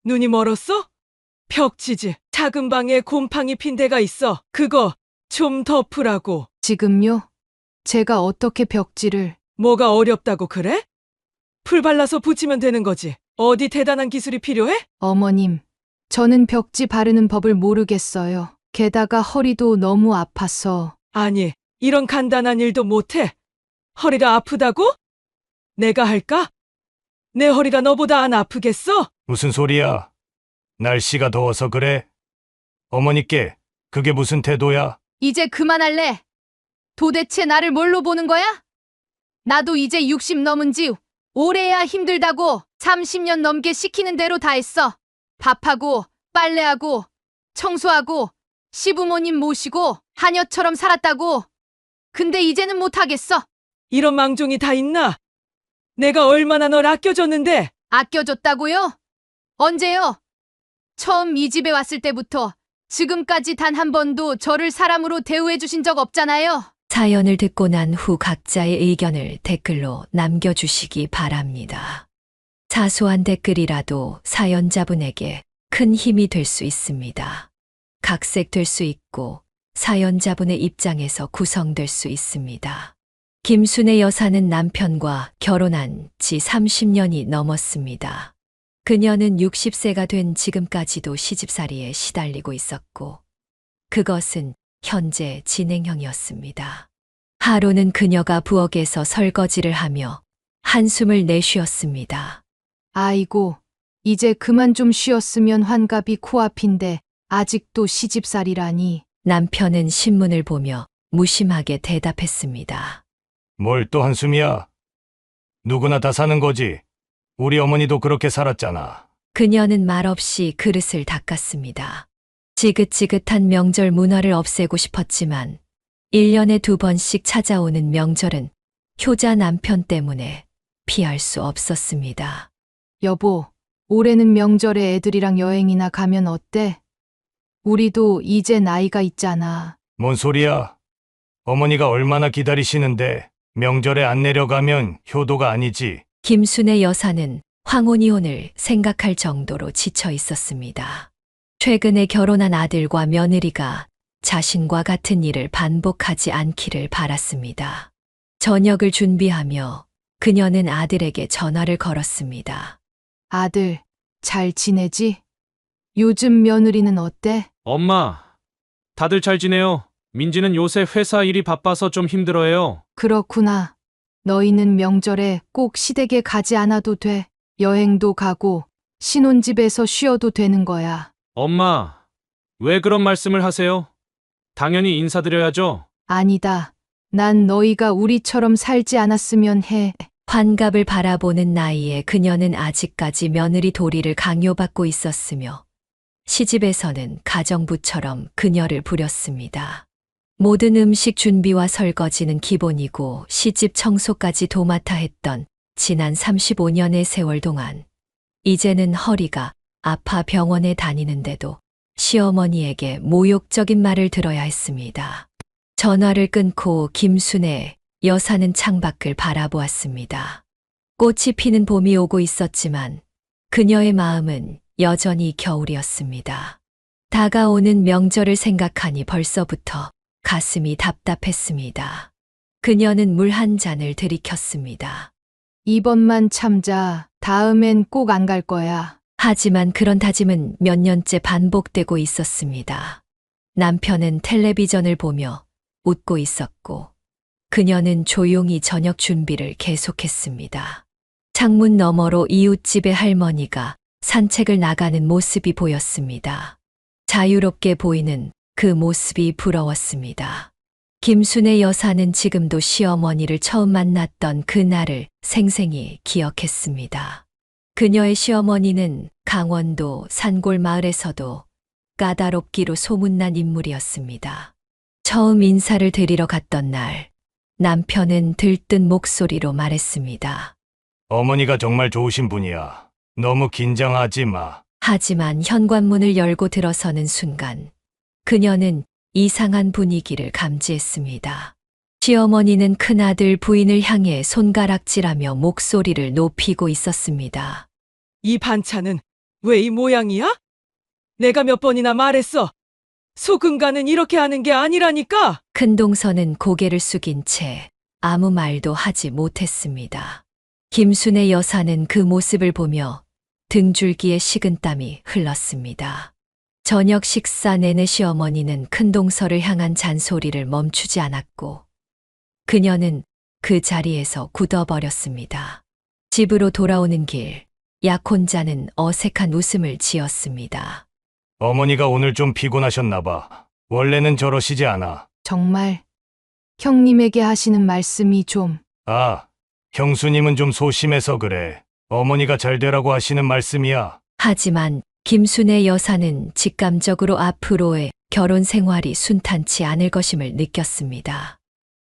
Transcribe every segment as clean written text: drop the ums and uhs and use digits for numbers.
눈이 멀었어? 벽지지. 작은 방에 곰팡이 핀 데가 있어. 그거 좀 덮으라고. 지금요? 제가 어떻게 벽지를... 뭐가 어렵다고 그래? 풀 발라서 붙이면 되는 거지. 어디 대단한 기술이 필요해? 어머님, 저는 벽지 바르는 법을 모르겠어요. 게다가 허리도 너무 아파서... 아니, 이런 간단한 일도 못해. 허리가 아프다고? 내가 할까? 내 허리가 너보다 안 아프겠어? 무슨 소리야? 날씨가 더워서 그래? 어머니께 그게 무슨 태도야? 이제 그만할래. 도대체 나를 뭘로 보는 거야? 나도 이제 60 넘은 지 오래야 힘들다고 30년 넘게 시키는 대로 다 했어. 밥하고 빨래하고 청소하고 시부모님 모시고 하녀처럼 살았다고. 근데 이제는 못하겠어. 이런 망종이 다 있나? 내가 얼마나 널 아껴줬는데. 아껴줬다고요? 언제요? 처음 이 집에 왔을 때부터 지금까지 단 한 번도 저를 사람으로 대우해 주신 적 없잖아요. 사연을 듣고 난 후 각자의 의견을 댓글로 남겨주시기 바랍니다. 사소한 댓글이라도 사연자분에게 큰 힘이 될 수 있습니다. 각색될 수 있고 사연자분의 입장에서 구성될 수 있습니다. 김순애 여사는 남편과 결혼한 지 30년이 넘었습니다. 그녀는 60세가 된 지금까지도 시집살이에 시달리고 있었고 그것은 현재 진행형이었습니다. 하루는 그녀가 부엌에서 설거지를 하며 한숨을 내쉬었습니다. 아이고, 이제 그만 좀 쉬었으면 환갑이 코앞인데 아직도 시집살이라니. 남편은 신문을 보며 무심하게 대답했습니다. 뭘 또 한숨이야? 누구나 다 사는 거지. 우리 어머니도 그렇게 살았잖아. 그녀는 말없이 그릇을 닦았습니다. 지긋지긋한 명절 문화를 없애고 싶었지만 1년에 2번씩 찾아오는 명절은 효자 남편 때문에 피할 수 없었습니다. 여보, 올해는 명절에 애들이랑 여행이나 가면 어때? 우리도 이제 나이가 있잖아. 뭔 소리야? 어머니가 얼마나 기다리시는데 명절에 안 내려가면 효도가 아니지. 김순애 여사는 황혼이혼을 생각할 정도로 지쳐 있었습니다. 최근에 결혼한 아들과 며느리가 자신과 같은 일을 반복하지 않기를 바랐습니다. 저녁을 준비하며 그녀는 아들에게 전화를 걸었습니다. 아들, 잘 지내지? 요즘 며느리는 어때? 엄마, 다들 잘 지내요? 민지는 요새 회사 일이 바빠서 좀 힘들어해요. 그렇구나. 너희는 명절에 꼭 시댁에 가지 않아도 돼. 여행도 가고 신혼집에서 쉬어도 되는 거야. 엄마, 왜 그런 말씀을 하세요? 당연히 인사드려야죠. 아니다. 난 너희가 우리처럼 살지 않았으면 해. 환갑을 바라보는 나이에 그녀는 아직까지 며느리 도리를 강요받고 있었으며 시집에서는 가정부처럼 그녀를 부렸습니다. 모든 음식 준비와 설거지는 기본이고 시집 청소까지 도맡아 했던 지난 35년의 세월 동안 이제는 허리가 아파 병원에 다니는데도 시어머니에게 모욕적인 말을 들어야 했습니다. 전화를 끊고 김순애 여사는 창밖을 바라보았습니다. 꽃이 피는 봄이 오고 있었지만 그녀의 마음은 여전히 겨울이었습니다. 다가오는 명절을 생각하니 벌써부터 가슴이 답답했습니다. 그녀는 물 한 잔을 들이켰습니다. 이번만 참자. 다음엔 꼭 안 갈 거야. 하지만 그런 다짐은 몇 년째 반복되고 있었습니다. 남편은 텔레비전을 보며 웃고 있었고 그녀는 조용히 저녁 준비를 계속했습니다. 창문 너머로 이웃집의 할머니가 산책을 나가는 모습이 보였습니다. 자유롭게 보이는 그 모습이 부러웠습니다. 김순애 여사는 지금도 시어머니를 처음 만났던 그날을 생생히 기억했습니다. 그녀의 시어머니는 강원도 산골 마을에서도 까다롭기로 소문난 인물이었습니다. 처음 인사를 드리러 갔던 날, 남편은 들뜬 목소리로 말했습니다. 어머니가 정말 좋으신 분이야. 너무 긴장하지 마. 하지만 현관문을 열고 들어서는 순간 그녀는 이상한 분위기를 감지했습니다. 시어머니는 큰아들 부인을 향해 손가락질하며 목소리를 높이고 있었습니다. 이 반찬은 왜 이 모양이야? 내가 몇 번이나 말했어. 소금간은 이렇게 하는 게 아니라니까. 큰동서는 고개를 숙인 채 아무 말도 하지 못했습니다. 김순의 여사는 그 모습을 보며 등줄기에 식은땀이 흘렀습니다. 저녁 식사 내내 시어머니는 큰동서를 향한 잔소리를 멈추지 않았고 그녀는 그 자리에서 굳어버렸습니다. 집으로 돌아오는 길, 약혼자는 어색한 웃음을 지었습니다. 어머니가 오늘 좀 피곤하셨나 봐. 원래는 저러시지 않아. 정말 형님에게 하시는 말씀이 좀 아, 형수님은 좀 소심해서 그래. 어머니가 잘 되라고 하시는 말씀이야. 하지만 김순의 여사는 직감적으로 앞으로의 결혼 생활이 순탄치 않을 것임을 느꼈습니다.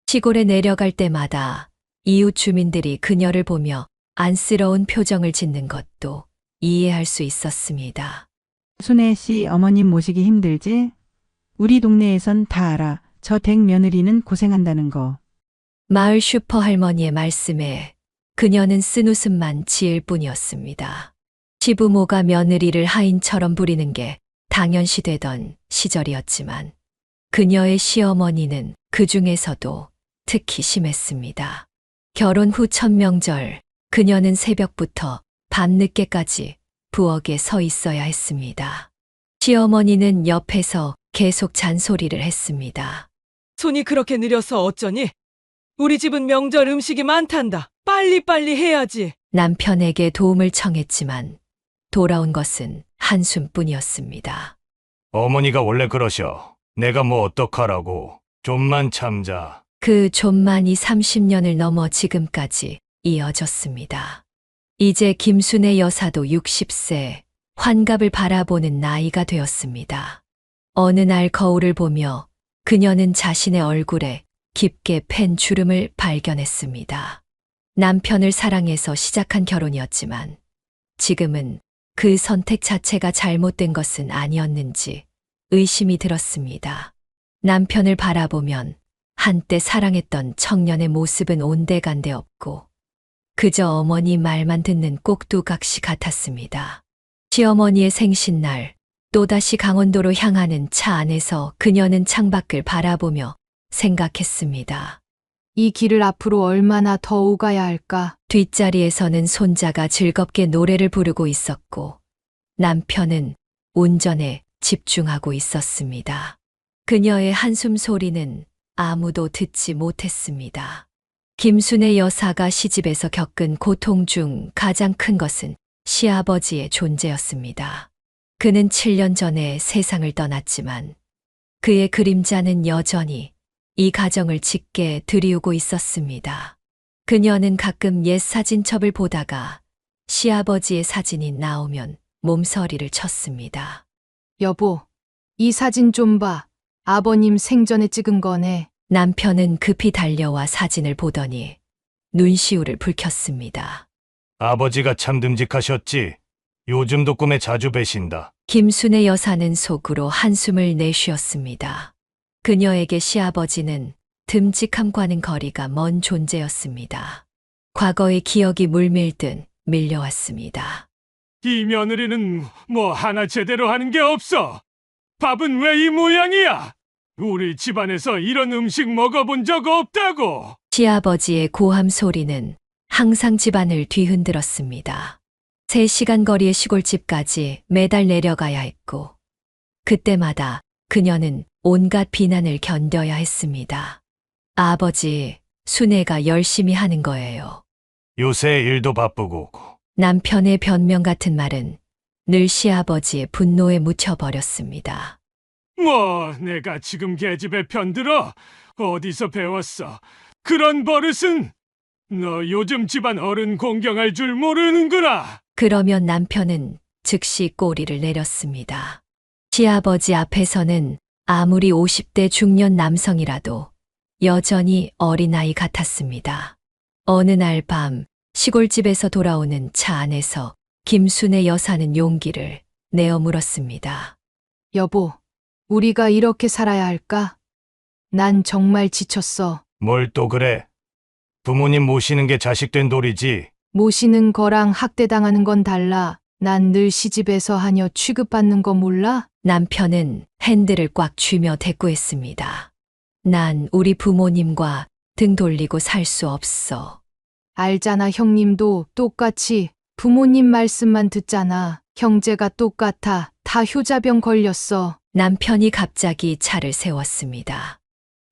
시골에 내려갈 때마다 이웃 주민들이 그녀를 보며 안쓰러운 표정을 짓는 것도 이해할 수 있었습니다. 순애 씨 어머님 모시기 힘들지? 우리 동네에선 다 알아. 저 댁 며느리는 고생한다는 거. 마을 슈퍼 할머니의 말씀에 그녀는 쓴웃음만 지을 뿐이었습니다. 시부모가 며느리를 하인처럼 부리는 게 당연시되던 시절이었지만 그녀의 시어머니는 그 중에서도 특히 심했습니다. 결혼 후 첫 명절, 그녀는 새벽부터 밤늦게까지 부엌에 서 있어야 했습니다. 시어머니는 옆에서 계속 잔소리를 했습니다. 손이 그렇게 느려서 어쩌니? 우리 집은 명절 음식이 많단다. 빨리빨리 해야지. 남편에게 도움을 청했지만 돌아온 것은 한숨뿐이었습니다. 어머니가 원래 그러셔. 내가 뭐 어떡하라고. 좀만 참자. 그 좀만이 30년을 넘어 지금까지 이어졌습니다. 이제 김순의 여사도 60세, 환갑을 바라보는 나이가 되었습니다. 어느 날 거울을 보며 그녀는 자신의 얼굴에 깊게 팬 주름을 발견했습니다. 남편을 사랑해서 시작한 결혼이었지만 지금은 그 선택 자체가 잘못된 것은 아니었는지 의심이 들었습니다. 남편을 바라보면 한때 사랑했던 청년의 모습은 온데간데 없고 그저 어머니 말만 듣는 꼭두각시 같았습니다. 시어머니의 생신날 또다시 강원도로 향하는 차 안에서 그녀는 창밖을 바라보며 생각했습니다. 이 길을 앞으로 얼마나 더 오가야 할까? 뒷자리에서는 손자가 즐겁게 노래를 부르고 있었고 남편은 운전에 집중하고 있었습니다. 그녀의 한숨 소리는 아무도 듣지 못했습니다. 김순의 여사가 시집에서 겪은 고통 중 가장 큰 것은 시아버지의 존재였습니다. 그는 7년 전에 세상을 떠났지만 그의 그림자는 여전히 이 가정을 짙게 들이우고 있었습니다. 그녀는 가끔 옛 사진첩을 보다가 시아버지의 사진이 나오면 몸서리를 쳤습니다. 여보, 이 사진 좀 봐. 아버님 생전에 찍은 거네. 남편은 급히 달려와 사진을 보더니 눈시울을 붉혔습니다. 아버지가 참 듬직하셨지. 요즘도 꿈에 자주 뵈신다. 김순의 여사는 속으로 한숨을 내쉬었습니다. 그녀에게 시아버지는 듬직함과는 거리가 먼 존재였습니다. 과거의 기억이 물밀듯 밀려왔습니다. 이 며느리는 뭐 하나 제대로 하는 게 없어. 밥은 왜 이 모양이야? 우리 집안에서 이런 음식 먹어본 적 없다고. 시아버지의 고함 소리는 항상 집안을 뒤흔들었습니다. 3시간 거리의 시골집까지 매달 내려가야 했고 그때마다 그녀는 온갖 비난을 견뎌야 했습니다. 아버지, 순애가 열심히 하는 거예요. 요새 일도 바쁘고. 남편의 변명 같은 말은 늘 시아버지의 분노에 묻혀버렸습니다. 뭐 내가 지금 계집애 편들어? 어디서 배웠어? 그런 버릇은? 너 요즘 집안 어른 공경할 줄 모르는구나. 그러면 남편은 즉시 꼬리를 내렸습니다. 시아버지 앞에서는 아무리 50대 중년 남성이라도 여전히 어린아이 같았습니다. 어느 날 밤 시골집에서 돌아오는 차 안에서 김순의 여사는 용기를 내어 물었습니다. 여보, 우리가 이렇게 살아야 할까? 난 정말 지쳤어. 뭘 또 그래? 부모님 모시는 게 자식된 도리지. 모시는 거랑 학대당하는 건 달라. 난 늘 시집에서 하녀 취급받는 거 몰라? 남편은 핸들을 꽉 쥐며 대꾸했습니다. 난 우리 부모님과 등 돌리고 살 수 없어. 알잖아, 형님도 똑같이 부모님 말씀만 듣잖아. 형제가 똑같아. 다 효자병 걸렸어. 남편이 갑자기 차를 세웠습니다.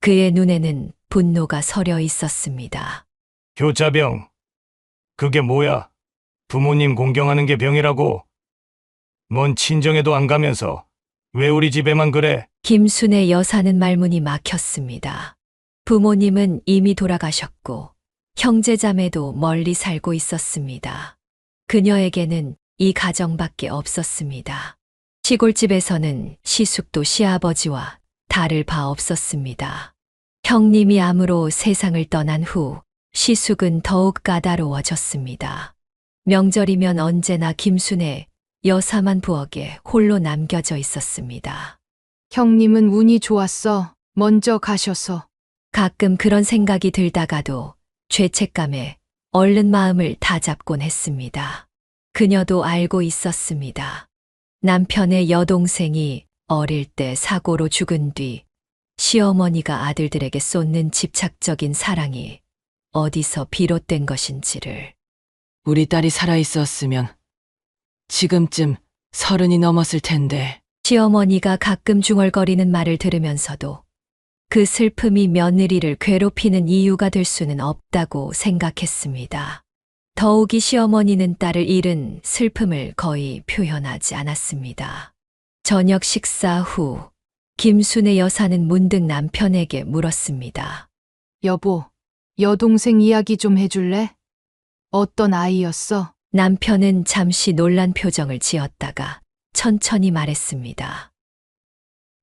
그의 눈에는 분노가 서려 있었습니다. 효자병. 그게 뭐야? 부모님 공경하는 게 병이라고? 뭔 친정에도 안 가면서 왜 우리 집에만 그래? 김순의 여사는 말문이 막혔습니다. 부모님은 이미 돌아가셨고 형제자매도 멀리 살고 있었습니다. 그녀에게는 이 가정밖에 없었습니다. 시골집에서는 시숙도 시아버지와 다를 바 없었습니다. 형님이 암으로 세상을 떠난 후 시숙은 더욱 까다로워졌습니다. 명절이면 언제나 김순의 여사만 부엌에 홀로 남겨져 있었습니다. 형님은 운이 좋았어. 먼저 가셔서. 가끔 그런 생각이 들다가도 죄책감에 얼른 마음을 다잡곤 했습니다. 그녀도 알고 있었습니다. 남편의 여동생이 어릴 때 사고로 죽은 뒤 시어머니가 아들들에게 쏟는 집착적인 사랑이 어디서 비롯된 것인지를. 우리 딸이 살아있었으면 지금쯤 30이 넘었을 텐데. 시어머니가 가끔 중얼거리는 말을 들으면서도 그 슬픔이 며느리를 괴롭히는 이유가 될 수는 없다고 생각했습니다. 더욱이 시어머니는 딸을 잃은 슬픔을 거의 표현하지 않았습니다. 저녁 식사 후 김순의 여사는 문득 남편에게 물었습니다. 여보, 여동생 이야기 좀 해줄래? 어떤 아이였어? 남편은 잠시 놀란 표정을 지었다가 천천히 말했습니다.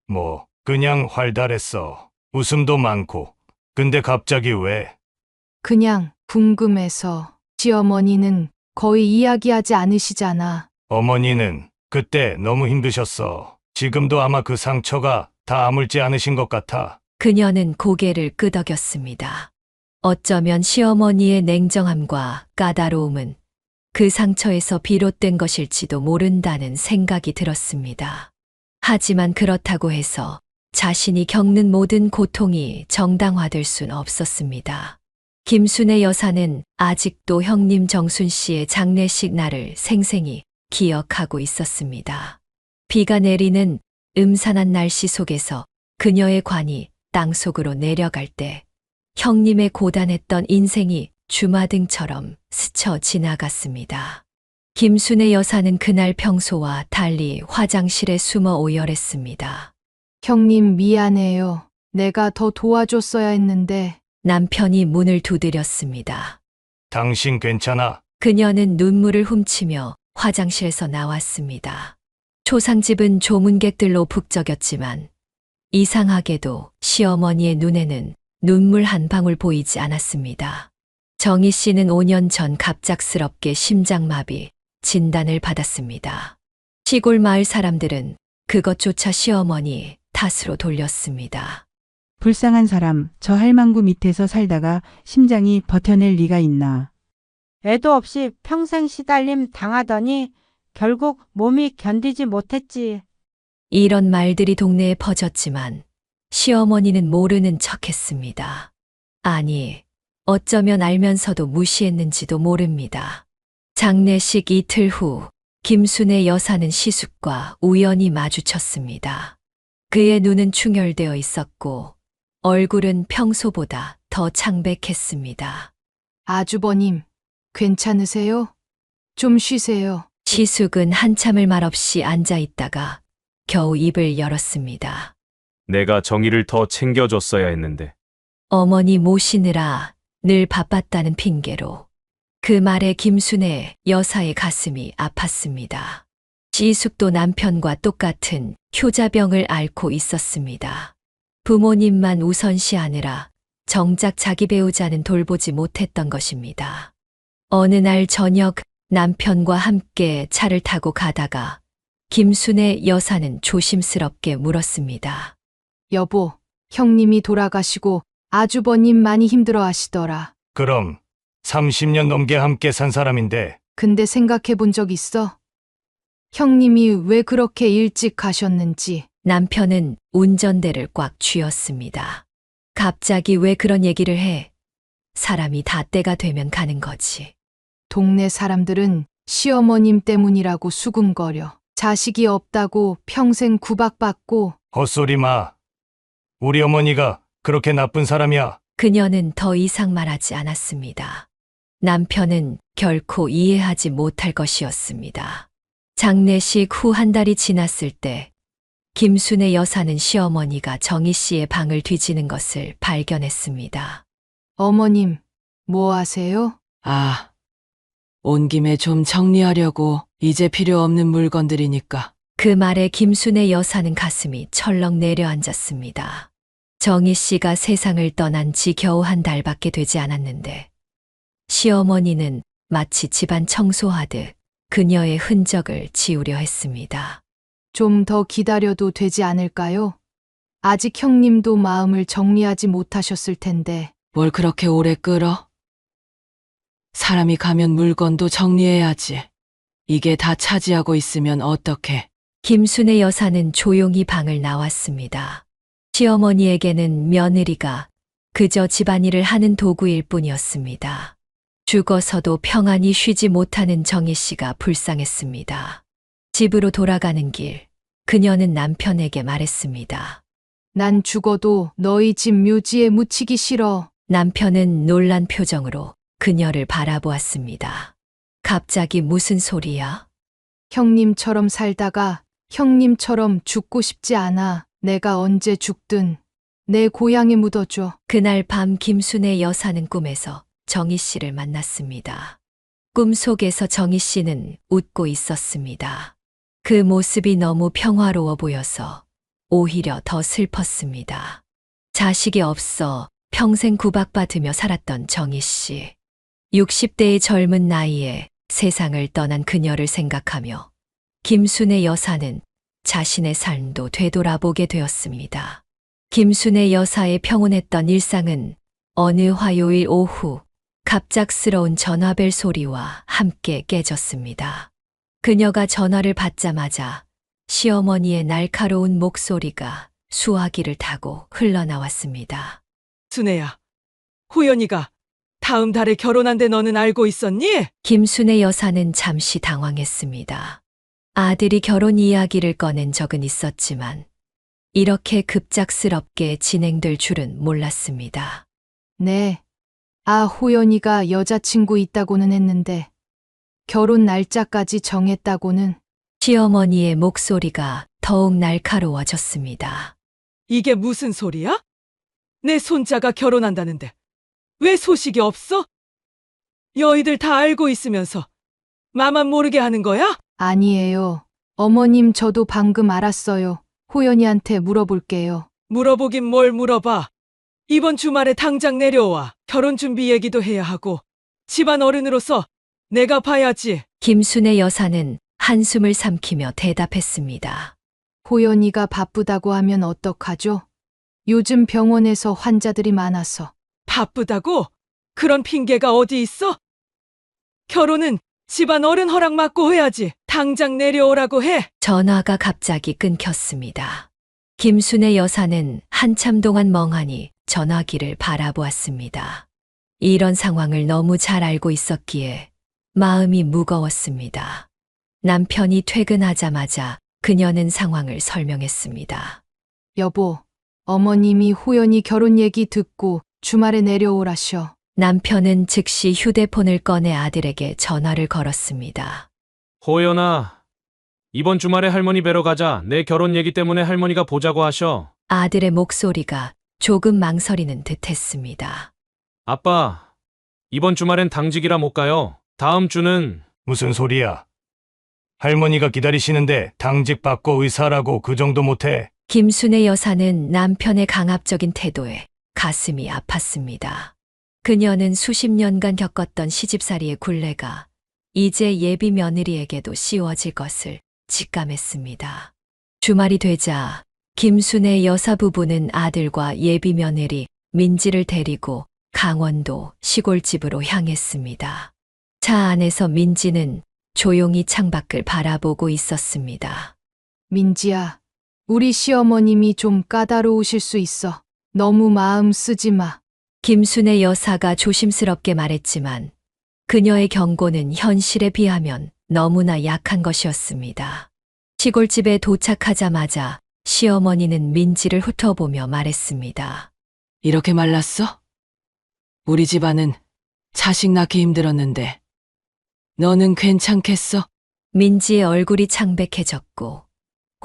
뭐, 그냥 활달했어. 웃음도 많고. 근데 갑자기 왜? 그냥 궁금해서. 시어머니는 거의 이야기하지 않으시잖아. 어머니는 그때 너무 힘드셨어. 지금도 아마 그 상처가 다 아물지 않으신 것 같아. 그녀는 고개를 끄덕였습니다. 어쩌면 시어머니의 냉정함과 까다로움은 그 상처에서 비롯된 것일지도 모른다는 생각이 들었습니다. 하지만 그렇다고 해서 자신이 겪는 모든 고통이 정당화될 순 없었습니다. 김순의 여사는 아직도 형님 정순 씨의 장례식 날을 생생히 기억하고 있었습니다. 비가 내리는 음산한 날씨 속에서 그녀의 관이 땅속으로 내려갈 때 형님의 고단했던 인생이 주마등처럼 스쳐 지나갔습니다. 김순의 여사는 그날 평소와 달리 화장실에 숨어 오열했습니다. 형님 미안해요. 내가 더 도와줬어야 했는데. 남편이 문을 두드렸습니다. 당신 괜찮아? 그녀는 눈물을 훔치며 화장실에서 나왔습니다. 초상집은 조문객들로 북적였지만 이상하게도 시어머니의 눈에는 눈물 한 방울 보이지 않았습니다. 정희 씨는 5년 전 갑작스럽게 심장마비 진단을 받았습니다. 시골 마을 사람들은 그것조차 시어머니 탓으로 돌렸습니다. 불쌍한 사람, 저 할망구 밑에서 살다가 심장이 버텨낼 리가 있나. 애도 없이 평생 시달림 당하더니 결국 몸이 견디지 못했지. 이런 말들이 동네에 퍼졌지만 시어머니는 모르는 척했습니다. 아니, 어쩌면 알면서도 무시했는지도 모릅니다. 장례식 이틀 후 김순의 여사는 시숙과 우연히 마주쳤습니다. 그의 눈은 충혈되어 있었고 얼굴은 평소보다 더 창백했습니다. 아주버님, 괜찮으세요? 좀 쉬세요. 시숙은 한참을 말없이 앉아 있다가 겨우 입을 열었습니다. 내가 정의를 더 챙겨줬어야 했는데. 어머니 모시느라 늘 바빴다는 핑계로 그 말에 김순의 여사의 가슴이 아팠습니다. 시숙도 남편과 똑같은 효자병을 앓고 있었습니다. 부모님만 우선시하느라 정작 자기 배우자는 돌보지 못했던 것입니다. 어느 날 저녁 남편과 함께 차를 타고 가다가 김순의 여사는 조심스럽게 물었습니다. 여보, 형님이 돌아가시고 아주버님 많이 힘들어 하시더라. 그럼 30년 넘게 함께 산 사람인데 근데 생각해 본 적 있어? 형님이 왜 그렇게 일찍 가셨는지. 남편은 운전대를 꽉 쥐었습니다. 갑자기 왜 그런 얘기를 해? 사람이 다 때가 되면 가는 거지. 동네 사람들은 시어머님 때문이라고 수군거려. 자식이 없다고 평생 구박받고. 헛소리 마. 우리 어머니가 그렇게 나쁜 사람이야. 그녀는 더 이상 말하지 않았습니다. 남편은 결코 이해하지 못할 것이었습니다. 장례식 후 한 달이 지났을 때 김순애 여사는 시어머니가 정희 씨의 방을 뒤지는 것을 발견했습니다. 어머님, 뭐 하세요? 아, 온 김에 좀 정리하려고. 이제 필요 없는 물건들이니까. 그 말에 김순애 여사는 가슴이 철렁 내려앉았습니다. 정희 씨가 세상을 떠난 지 겨우 한 달밖에 되지 않았는데 시어머니는 마치 집안 청소하듯 그녀의 흔적을 지우려 했습니다. 좀 더 기다려도 되지 않을까요? 아직 형님도 마음을 정리하지 못하셨을 텐데. 뭘 그렇게 오래 끌어? 사람이 가면 물건도 정리해야지. 이게 다 차지하고 있으면 어떡해. 김순애 여사는 조용히 방을 나왔습니다. 시어머니에게는 며느리가 그저 집안일을 하는 도구일 뿐이었습니다. 죽어서도 평안히 쉬지 못하는 정희 씨가 불쌍했습니다. 집으로 돌아가는 길, 그녀는 남편에게 말했습니다. 난 죽어도 너희 집 묘지에 묻히기 싫어. 남편은 놀란 표정으로 그녀를 바라보았습니다. 갑자기 무슨 소리야? 형님처럼 살다가 형님처럼 죽고 싶지 않아. 내가 언제 죽든 내 고향에 묻어줘. 그날 밤 김순애 여사는 꿈에서 정희 씨를 만났습니다. 꿈속에서 정희 씨는 웃고 있었습니다. 그 모습이 너무 평화로워 보여서 오히려 더 슬펐습니다. 자식이 없어 평생 구박받으며 살았던 정희 씨. 60대의 젊은 나이에 세상을 떠난 그녀를 생각하며 김순애 여사는 자신의 삶도 되돌아보게 되었습니다. 김순애 여사의 평온했던 일상은 어느 화요일 오후 갑작스러운 전화벨 소리와 함께 깨졌습니다. 그녀가 전화를 받자마자 시어머니의 날카로운 목소리가 수화기를 타고 흘러나왔습니다. 순애야, 호연이가 다음 달에 결혼한데 너는 알고 있었니? 김순애 여사는 잠시 당황했습니다. 아들이 결혼 이야기를 꺼낸 적은 있었지만 이렇게 급작스럽게 진행될 줄은 몰랐습니다. 네. 호연이가 여자친구 있다고는 했는데 결혼 날짜까지 정했다고는. 시어머니의 목소리가 더욱 날카로워졌습니다. 이게 무슨 소리야? 내 손자가 결혼한다는데 왜 소식이 없어? 여의들 다 알고 있으면서 나만 모르게 하는 거야? 아니에요. 어머님, 저도 방금 알았어요. 호연이한테 물어볼게요. 물어보긴 뭘 물어봐. 이번 주말에 당장 내려와. 결혼 준비 얘기도 해야 하고 집안 어른으로서 내가 봐야지. 김순애 여사는 한숨을 삼키며 대답했습니다. 호연이가 바쁘다고 하면 어떡하죠? 요즘 병원에서 환자들이 많아서. 바쁘다고? 그런 핑계가 어디 있어? 결혼은 집안 어른 허락 받고 해야지. 당장 내려오라고 해. 전화가 갑자기 끊겼습니다. 김순애 여사는 한참 동안 멍하니 전화기를 바라보았습니다. 이런 상황을 너무 잘 알고 있었기에 마음이 무거웠습니다. 남편이 퇴근하자마자 그녀는 상황을 설명했습니다. 여보, 어머님이 호연이 결혼 얘기 듣고 주말에 내려오라셔. 남편은 즉시 휴대폰을 꺼내 아들에게 전화를 걸었습니다. 호연아, 이번 주말에 할머니 뵈러 가자. 내 결혼 얘기 때문에 할머니가 보자고 하셔. 아들의 목소리가 조금 망설이는 듯했습니다. 아빠, 이번 주말엔 당직이라 못 가요. 다음 주는. 무슨 소리야? 할머니가 기다리시는데 당직 받고 의사라고 그 정도 못해? 김순애 여사는 남편의 강압적인 태도에 가슴이 아팠습니다. 그녀는 수십 년간 겪었던 시집살이의 굴레가 이제 예비 며느리에게도 씌워질 것을 직감했습니다. 주말이 되자 김순애 여사 부부는 아들과 예비 며느리 민지를 데리고 강원도 시골집으로 향했습니다. 차 안에서 민지는 조용히 창밖을 바라보고 있었습니다. 민지야, 우리 시어머님이 좀 까다로우실 수 있어. 너무 마음 쓰지 마. 김순애 여사가 조심스럽게 말했지만 그녀의 경고는 현실에 비하면 너무나 약한 것이었습니다. 시골집에 도착하자마자 시어머니는 민지를 훑어보며 말했습니다. 이렇게 말랐어? 우리 집안은 자식 낳기 힘들었는데 너는 괜찮겠어? 민지의 얼굴이 창백해졌고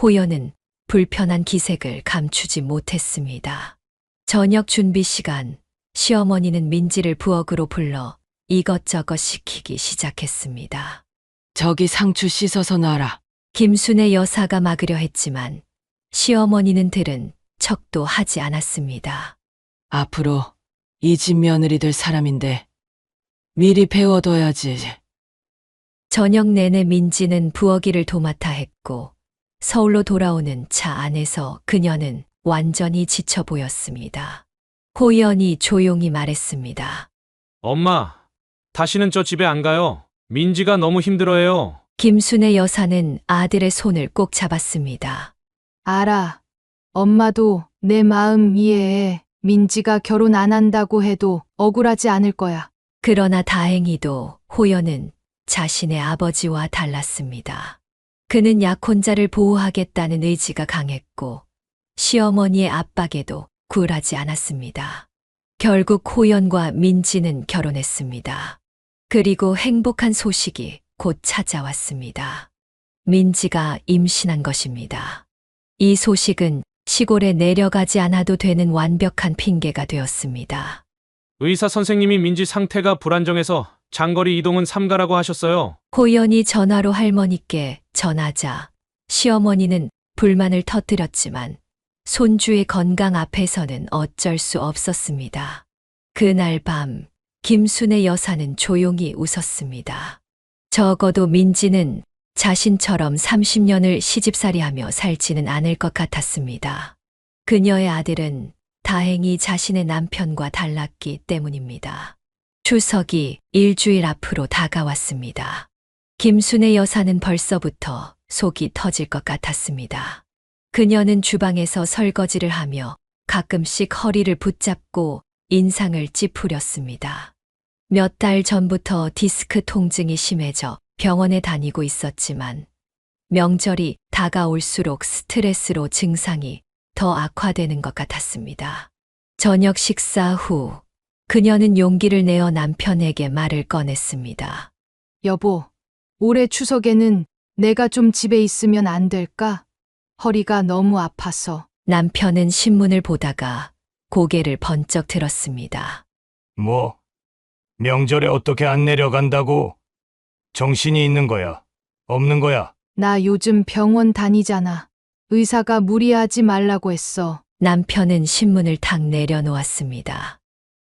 호연은 불편한 기색을 감추지 못했습니다. 저녁 준비 시간, 시어머니는 민지를 부엌으로 불러 이것저것 시키기 시작했습니다. 저기 상추 씻어서 놔라. 김순애 여사가 막으려 했지만 시어머니는 들은 척도 하지 않았습니다. 앞으로 이 집 며느리 될 사람인데 미리 배워둬야지. 저녁 내내 민지는 부엌 일을 도맡아 했고 서울로 돌아오는 차 안에서 그녀는 완전히 지쳐 보였습니다. 호연이 조용히 말했습니다. 엄마, 다시는 저 집에 안 가요. 민지가 너무 힘들어해요. 김순애 여사는 아들의 손을 꼭 잡았습니다. 알아. 엄마도 내 마음 이해해. 민지가 결혼 안 한다고 해도 억울하지 않을 거야. 그러나 다행히도 호연은 자신의 아버지와 달랐습니다. 그는 약혼자를 보호하겠다는 의지가 강했고 시어머니의 압박에도 굴하지 않았습니다. 결국 호연과 민지는 결혼했습니다. 그리고 행복한 소식이 곧 찾아왔습니다. 민지가 임신한 것입니다. 이 소식은 시골에 내려가지 않아도 되는 완벽한 핑계가 되었습니다. 의사 선생님이 민지 상태가 불안정해서 장거리 이동은 삼가라고 하셨어요. 호연이 전화로 할머니께 전하자 시어머니는 불만을 터뜨렸지만 손주의 건강 앞에서는 어쩔 수 없었습니다. 그날 밤 김순애 여사는 조용히 웃었습니다. 적어도 민지는 자신처럼 30년을 시집살이하며 살지는 않을 것 같았습니다. 그녀의 아들은 다행히 자신의 남편과 달랐기 때문입니다. 추석이 일주일 앞으로 다가왔습니다. 김순애 여사는 벌써부터 속이 터질 것 같았습니다. 그녀는 주방에서 설거지를 하며 가끔씩 허리를 붙잡고 인상을 찌푸렸습니다. 몇 달 전부터 디스크 통증이 심해져 병원에 다니고 있었지만 명절이 다가올수록 스트레스로 증상이 더 악화되는 것 같았습니다. 저녁 식사 후 그녀는 용기를 내어 남편에게 말을 꺼냈습니다. 여보, 올해 추석에는 내가 좀 집에 있으면 안 될까? 허리가 너무 아파서. 남편은 신문을 보다가 고개를 번쩍 들었습니다. 뭐? 명절에 어떻게 안 내려간다고? 정신이 있는 거야? 없는 거야? 나 요즘 병원 다니잖아. 의사가 무리하지 말라고 했어. 남편은 신문을 탁 내려놓았습니다.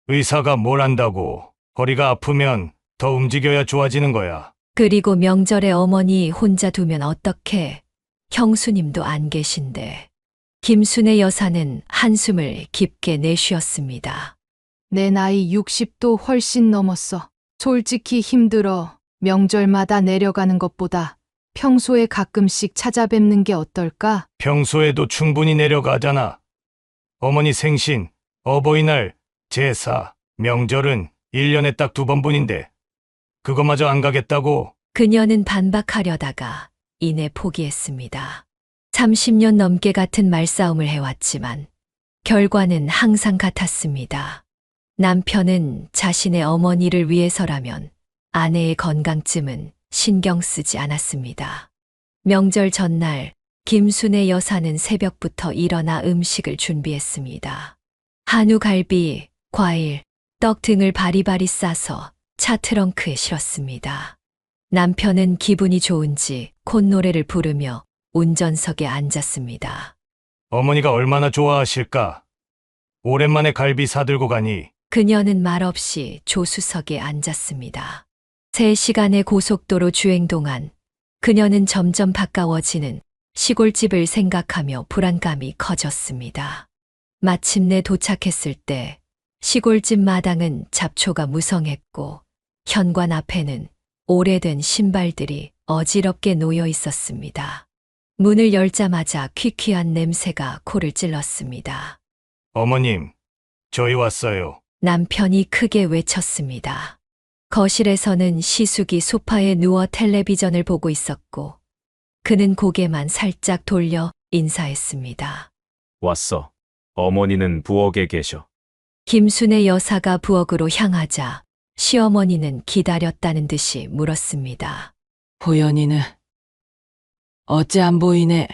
의사가 뭘 한다고? 허리가 아프면 더 움직여야 좋아지는 거야. 그리고 명절에 어머니 혼자 두면 어떡해? 형수님도 안 계신데. 김순애 여사는 한숨을 깊게 내쉬었습니다. 내 나이 60도 훨씬 넘었어. 솔직히 힘들어. 명절마다 내려가는 것보다 평소에 가끔씩 찾아뵙는 게 어떨까? 평소에도 충분히 내려가잖아. 어머니 생신, 어버이날, 제사, 명절은 1년에 딱 2번뿐인데 그거마저 안 가겠다고? 그녀는 반박하려다가 이내 포기했습니다. 30년 넘게 같은 말싸움을 해왔지만 결과는 항상 같았습니다. 남편은 자신의 어머니를 위해서라면 아내의 건강쯤은 신경 쓰지 않았습니다. 명절 전날 김순애 여사는 새벽부터 일어나 음식을 준비했습니다. 한우 갈비, 과일, 떡 등을 바리바리 싸서 차 트렁크에 실었습니다. 남편은 기분이 좋은지 콧노래를 부르며 운전석에 앉았습니다. 어머니가 얼마나 좋아하실까? 오랜만에 갈비 사들고 가니 그녀는 말없이 조수석에 앉았습니다. 3시간의 고속도로 주행 동안 그녀는 점점 가까워지는 시골집을 생각하며 불안감이 커졌습니다. 마침내 도착했을 때 시골집 마당은 잡초가 무성했고 현관 앞에는 오래된 신발들이 어지럽게 놓여 있었습니다. 문을 열자마자 퀴퀴한 냄새가 코를 찔렀습니다. 어머님, 저희 왔어요. 남편이 크게 외쳤습니다. 거실에서는 시숙이 소파에 누워 텔레비전을 보고 있었고, 그는 고개만 살짝 돌려 인사했습니다. 왔어. 어머니는 부엌에 계셔. 김순의 여사가 부엌으로 향하자 시어머니는 기다렸다는 듯이 물었습니다. 보연이는 어째 안 보이네.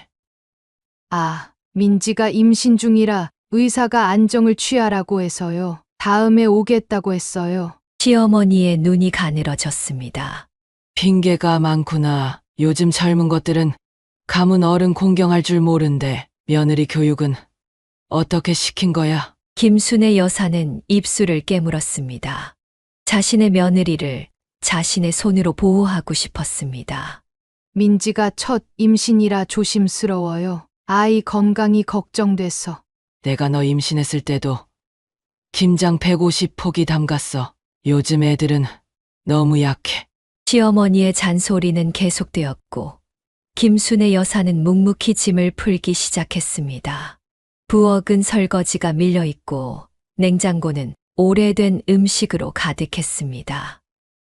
아, 민지가 임신 중이라 의사가 안정을 취하라고 해서요. 다음에 오겠다고 했어요. 시어머니의 눈이 가늘어졌습니다. 핑계가 많구나. 요즘 젊은 것들은 가문 어른 공경할 줄 모른대. 며느리 교육은 어떻게 시킨 거야? 김순의 여사는 입술을 깨물었습니다. 자신의 며느리를 자신의 손으로 보호하고 싶었습니다. 민지가 첫 임신이라 조심스러워요. 아이 건강이 걱정돼서. 내가 너 임신했을 때도 김장 150포기 담갔어. 요즘 애들은 너무 약해. 시어머니의 잔소리는 계속되었고 김순의 여사는 묵묵히 짐을 풀기 시작했습니다. 부엌은 설거지가 밀려있고 냉장고는 오래된 음식으로 가득했습니다.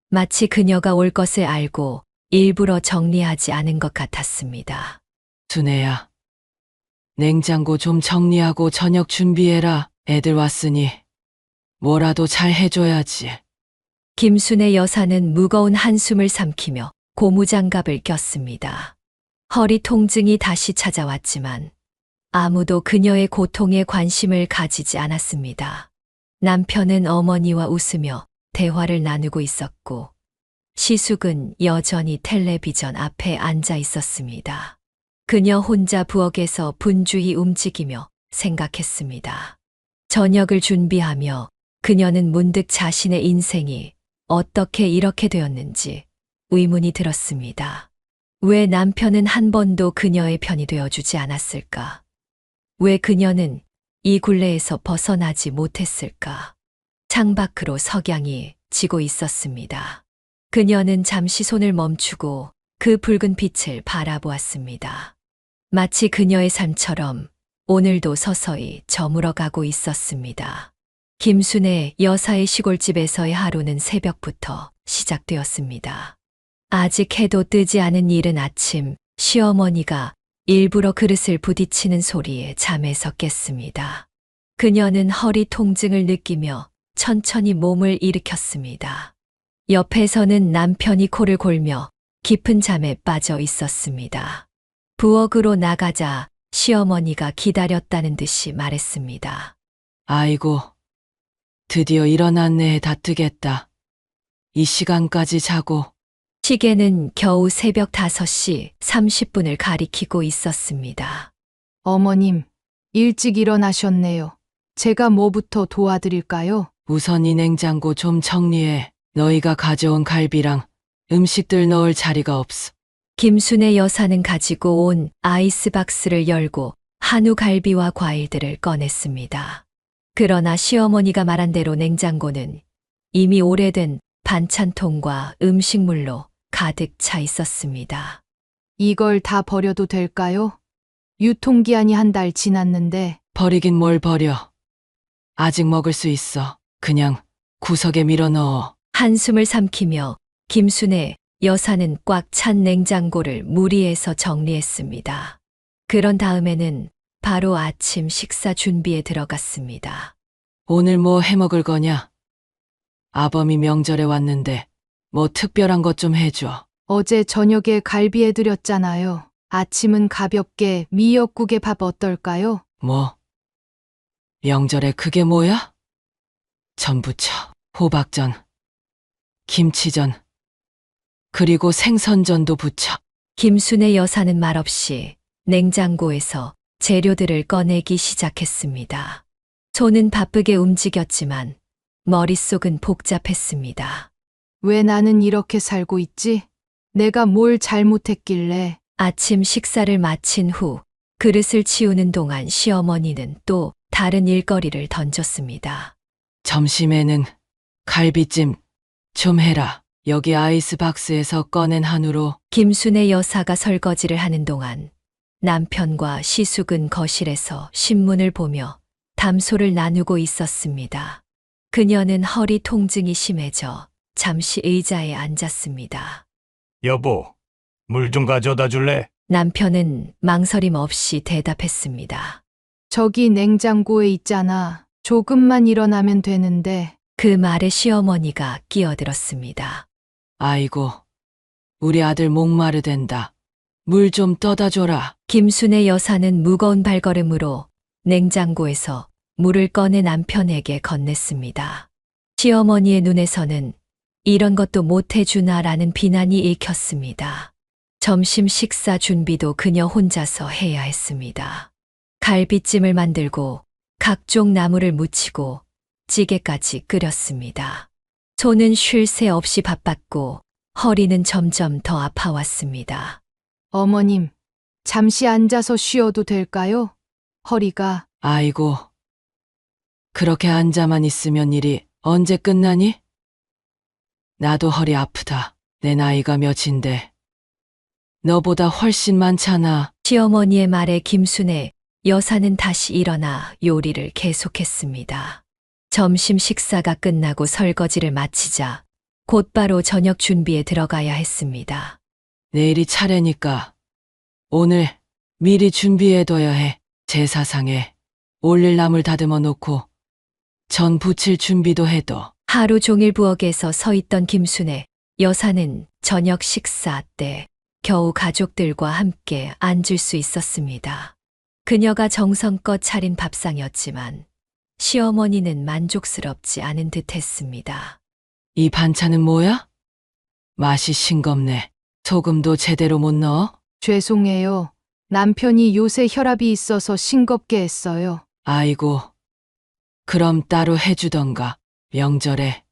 마치 그녀가 올 것을 알고 일부러 정리하지 않은 것 같았습니다. 순애야, 냉장고 좀 정리하고 저녁 준비해라. 애들 왔으니 뭐라도 잘 해줘야지. 김순의 여사는 무거운 한숨을 삼키며 고무장갑을 꼈습니다. 허리 통증이 다시 찾아왔지만 아무도 그녀의 고통에 관심을 가지지 않았습니다. 남편은 어머니와 웃으며 대화를 나누고 있었고 시숙은 여전히 텔레비전 앞에 앉아 있었습니다. 그녀 혼자 부엌에서 분주히 움직이며 생각했습니다. 저녁을 준비하며 그녀는 문득 자신의 인생이 어떻게 이렇게 되었는지 의문이 들었습니다. 왜 남편은 한 번도 그녀의 편이 되어주지 않았을까? 왜 그녀는 이 굴레에서 벗어나지 못했을까? 창밖으로 석양이 지고 있었습니다. 그녀는 잠시 손을 멈추고 그 붉은 빛을 바라보았습니다. 마치 그녀의 삶처럼 오늘도 서서히 저물어가고 있었습니다. 김순의 여사의 시골집에서의 하루는 새벽부터 시작되었습니다. 아직 해도 뜨지 않은 이른 아침, 시어머니가 일부러 그릇을 부딪히는 소리에 잠에서 깼습니다. 그녀는 허리 통증을 느끼며 천천히 몸을 일으켰습니다. 옆에서는 남편이 코를 골며 깊은 잠에 빠져 있었습니다. 부엌으로 나가자 시어머니가 기다렸다는 듯이 말했습니다. 아이고, 드디어 일어났네. 다 뜨겠다. 이 시간까지 자고. 시계는 겨우 새벽 5시 30분을 가리키고 있었습니다. 어머님, 일찍 일어나셨네요. 제가 뭐부터 도와드릴까요? 우선 이 냉장고 좀 정리해. 너희가 가져온 갈비랑 음식들 넣을 자리가 없어. 김순의 여사는 가지고 온 아이스박스를 열고 한우 갈비와 과일들을 꺼냈습니다. 그러나 시어머니가 말한 대로 냉장고는 이미 오래된 반찬통과 음식물로 가득 차 있었습니다. 이걸 다 버려도 될까요? 유통기한이 한 달 지났는데. 버리긴 뭘 버려. 아직 먹을 수 있어. 그냥 구석에 밀어 넣어. 한숨을 삼키며 김순의 여사는 꽉 찬 냉장고를 무리해서 정리했습니다. 그런 다음에는 바로 아침 식사 준비에 들어갔습니다. 오늘 뭐 해먹을 거냐? 아범이 명절에 왔는데 뭐 특별한 것 좀 해줘. 어제 저녁에 갈비 해드렸잖아요. 아침은 가볍게 미역국에 밥 어떨까요? 뭐? 명절에 그게 뭐야? 전부쳐, 호박전, 김치전, 그리고 생선전도 부쳐. 김순의 여사는 말없이 냉장고에서 재료들을 꺼내기 시작했습니다. 손은 바쁘게 움직였지만 머릿속은 복잡했습니다. 왜 나는 이렇게 살고 있지? 내가 뭘 잘못했길래. 아침 식사를 마친 후 그릇을 치우는 동안 시어머니는 또 다른 일거리를 던졌습니다. 점심에는 갈비찜 좀 해라. 여기 아이스박스에서 꺼낸 한우로 김순애 여사가 설거지를 하는 동안 남편과 시숙은 거실에서 신문을 보며 담소를 나누고 있었습니다. 그녀는 허리 통증이 심해져 잠시 의자에 앉았습니다. 여보, 물 좀 가져다 줄래? 남편은 망설임 없이 대답했습니다. 저기 냉장고에 있잖아. 조금만 일어나면 되는데. 그 말에 시어머니가 끼어들었습니다. 아이고, 우리 아들 목마르댄다. 물 좀 떠다 줘라. 김순애 여사는 무거운 발걸음으로 냉장고에서 물을 꺼내 남편에게 건넸습니다. 시어머니의 눈에서는 이런 것도 못해주나라는 비난이 읽혔습니다. 점심 식사 준비도 그녀 혼자서 해야 했습니다. 갈비찜을 만들고 각종 나물을 무치고 찌개까지 끓였습니다. 손은 쉴 새 없이 바빴고 허리는 점점 더 아파왔습니다. 어머님, 잠시 앉아서 쉬어도 될까요? 허리가. 아이고, 그렇게 앉아만 있으면 일이 언제 끝나니? 나도 허리 아프다. 내 나이가 몇인데. 너보다 훨씬 많잖아. 시어머니의 말에 김순애 여사는 다시 일어나 요리를 계속했습니다. 점심 식사가 끝나고 설거지를 마치자 곧바로 저녁 준비에 들어가야 했습니다. 내일이 차례니까 오늘 미리 준비해둬야 해. 제사상에 올릴 나물 다듬어 놓고 전 부칠 준비도 해둬. 하루 종일 부엌에서 서 있던 김순애 여사는 저녁 식사 때 겨우 가족들과 함께 앉을 수 있었습니다. 그녀가 정성껏 차린 밥상이었지만 시어머니는 만족스럽지 않은 듯 했습니다. 이 반찬은 뭐야? 맛이 싱겁네. 소금도 제대로 못 넣어? 죄송해요. 남편이 요새 혈압이 있어서 싱겁게 했어요. 아이고, 그럼 따로 해주던가. 명절에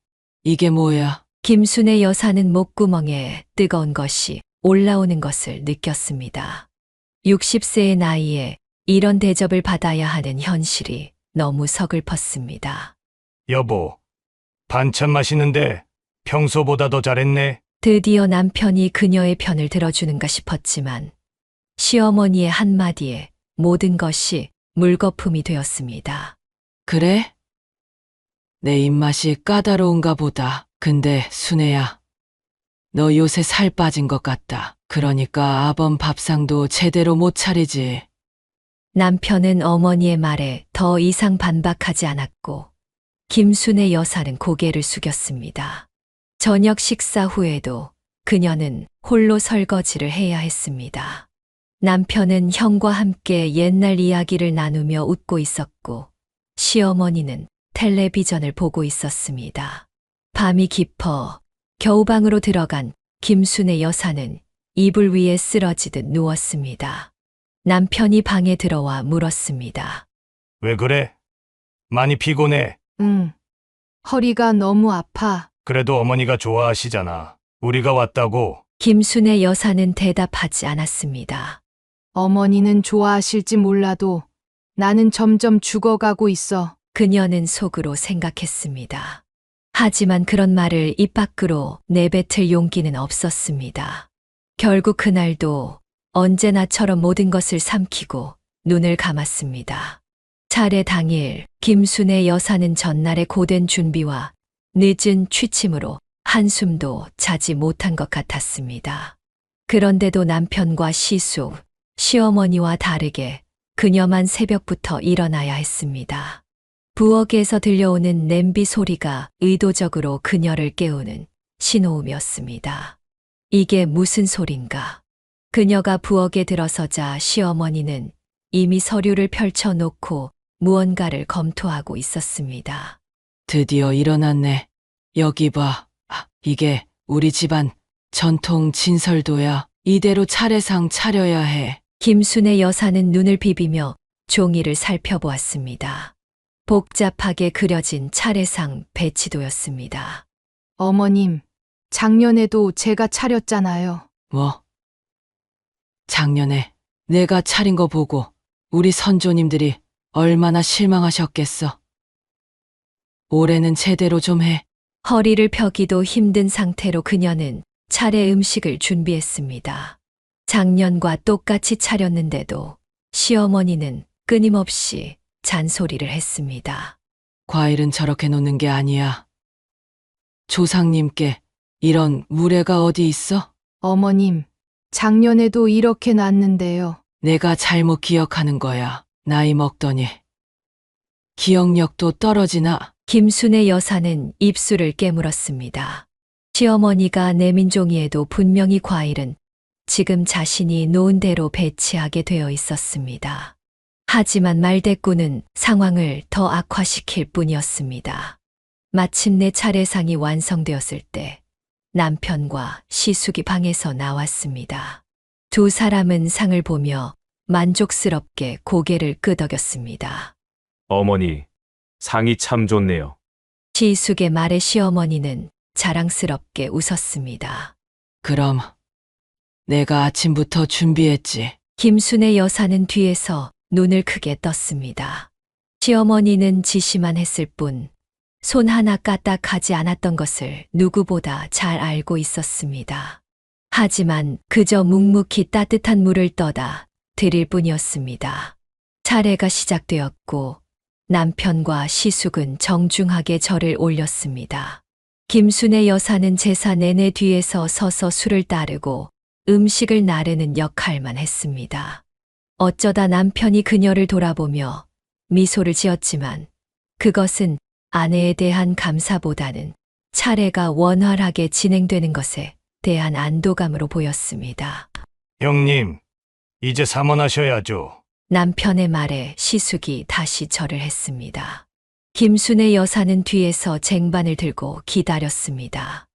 이게 뭐야? 김순애 여사는 목구멍에 뜨거운 것이 올라오는 것을 느꼈습니다. 60세의 나이에 이런 대접을 받아야 하는 현실이 너무 서글펐습니다. 여보, 반찬 맛있는데 평소보다 더 잘했네. 드디어 남편이 그녀의 편을 들어주는가 싶었지만 시어머니의 한마디에 모든 것이 물거품이 되었습니다. 그래? 내 입맛이 까다로운가 보다. 근데 순애야, 너 요새 살 빠진 것 같다. 그러니까 아범 밥상도 제대로 못 차리지. 남편은 어머니의 말에 더 이상 반박하지 않았고 김순애 여사는 고개를 숙였습니다. 저녁 식사 후에도 그녀는 홀로 설거지를 해야 했습니다. 남편은 형과 함께 옛날 이야기를 나누며 웃고 있었고 시어머니는 텔레비전을 보고 있었습니다. 밤이 깊어 겨우방으로 들어간 김순애 여사는 이불 위에 쓰러지듯 누웠습니다. 남편이 방에 들어와 물었습니다. 왜 그래? 많이 피곤해. 응. 허리가 너무 아파. 그래도 어머니가 좋아하시잖아. 우리가 왔다고. 김순애 여사는 대답하지 않았습니다. 어머니는 좋아하실지 몰라도 나는 점점 죽어가고 있어. 그녀는 속으로 생각했습니다. 하지만 그런 말을 입 밖으로 내뱉을 용기는 없었습니다. 결국 그날도 언제나처럼 모든 것을 삼키고 눈을 감았습니다. 차례 당일 김순애 여사는 전날의 고된 준비와 늦은 취침으로 한숨도 자지 못한 것 같았습니다. 그런데도 남편과 시숙, 시어머니와 다르게 그녀만 새벽부터 일어나야 했습니다. 부엌에서 들려오는 냄비 소리가 의도적으로 그녀를 깨우는 신호음이었습니다. 이게 무슨 소린가? 그녀가 부엌에 들어서자 시어머니는 이미 서류를 펼쳐놓고 무언가를 검토하고 있었습니다. 드디어 일어났네. 여기 봐. 이게 우리 집안 전통 진설도야. 이대로 차례상 차려야 해. 김순애 여사는 눈을 비비며 종이를 살펴보았습니다. 복잡하게 그려진 차례상 배치도였습니다. 어머님, 작년에도 제가 차렸잖아요. 뭐? 작년에 내가 차린 거 보고 우리 선조님들이 얼마나 실망하셨겠어. 올해는 제대로 좀 해. 허리를 펴기도 힘든 상태로 그녀는 차례 음식을 준비했습니다. 작년과 똑같이 차렸는데도 시어머니는 끊임없이 잔소리를 했습니다. 과일은 저렇게 놓는 게 아니야. 조상님께 이런 무례가 어디 있어? 어머님, 작년에도 이렇게 놨는데요. 내가 잘못 기억하는 거야. 나이 먹더니. 기억력도 떨어지나? 김순의 여사는 입술을 깨물었습니다. 시어머니가 내민 종이에도 분명히 과일은 지금 자신이 놓은 대로 배치하게 되어 있었습니다. 하지만 말대꾸는 상황을 더 악화시킬 뿐이었습니다. 마침내 차례상이 완성되었을 때 남편과 시숙이 방에서 나왔습니다. 두 사람은 상을 보며 만족스럽게 고개를 끄덕였습니다. 어머니, 상이 참 좋네요. 시숙의 말에 시어머니는 자랑스럽게 웃었습니다. 그럼 내가 아침부터 준비했지. 김순의 여사는 뒤에서 눈을 크게 떴습니다. 시어머니는 지시만 했을 뿐 손 하나 까딱하지 않았던 것을 누구보다 잘 알고 있었습니다. 하지만 그저 묵묵히 따뜻한 물을 떠다 드릴 뿐이었습니다. 차례가 시작되었고 남편과 시숙은 정중하게 절을 올렸습니다. 김순의 여사는 제사 내내 뒤에서 서서 술을 따르고 음식을 나르는 역할만 했습니다. 어쩌다 남편이 그녀를 돌아보며 미소를 지었지만 그것은 아내에 대한 감사보다는 차례가 원활하게 진행되는 것에 대한 안도감으로 보였습니다. 형님, 이제 삼원하셔야죠. 남편의 말에 시숙이 다시 절을 했습니다. 김순의 여사는 뒤에서 쟁반을 들고 기다렸습니다.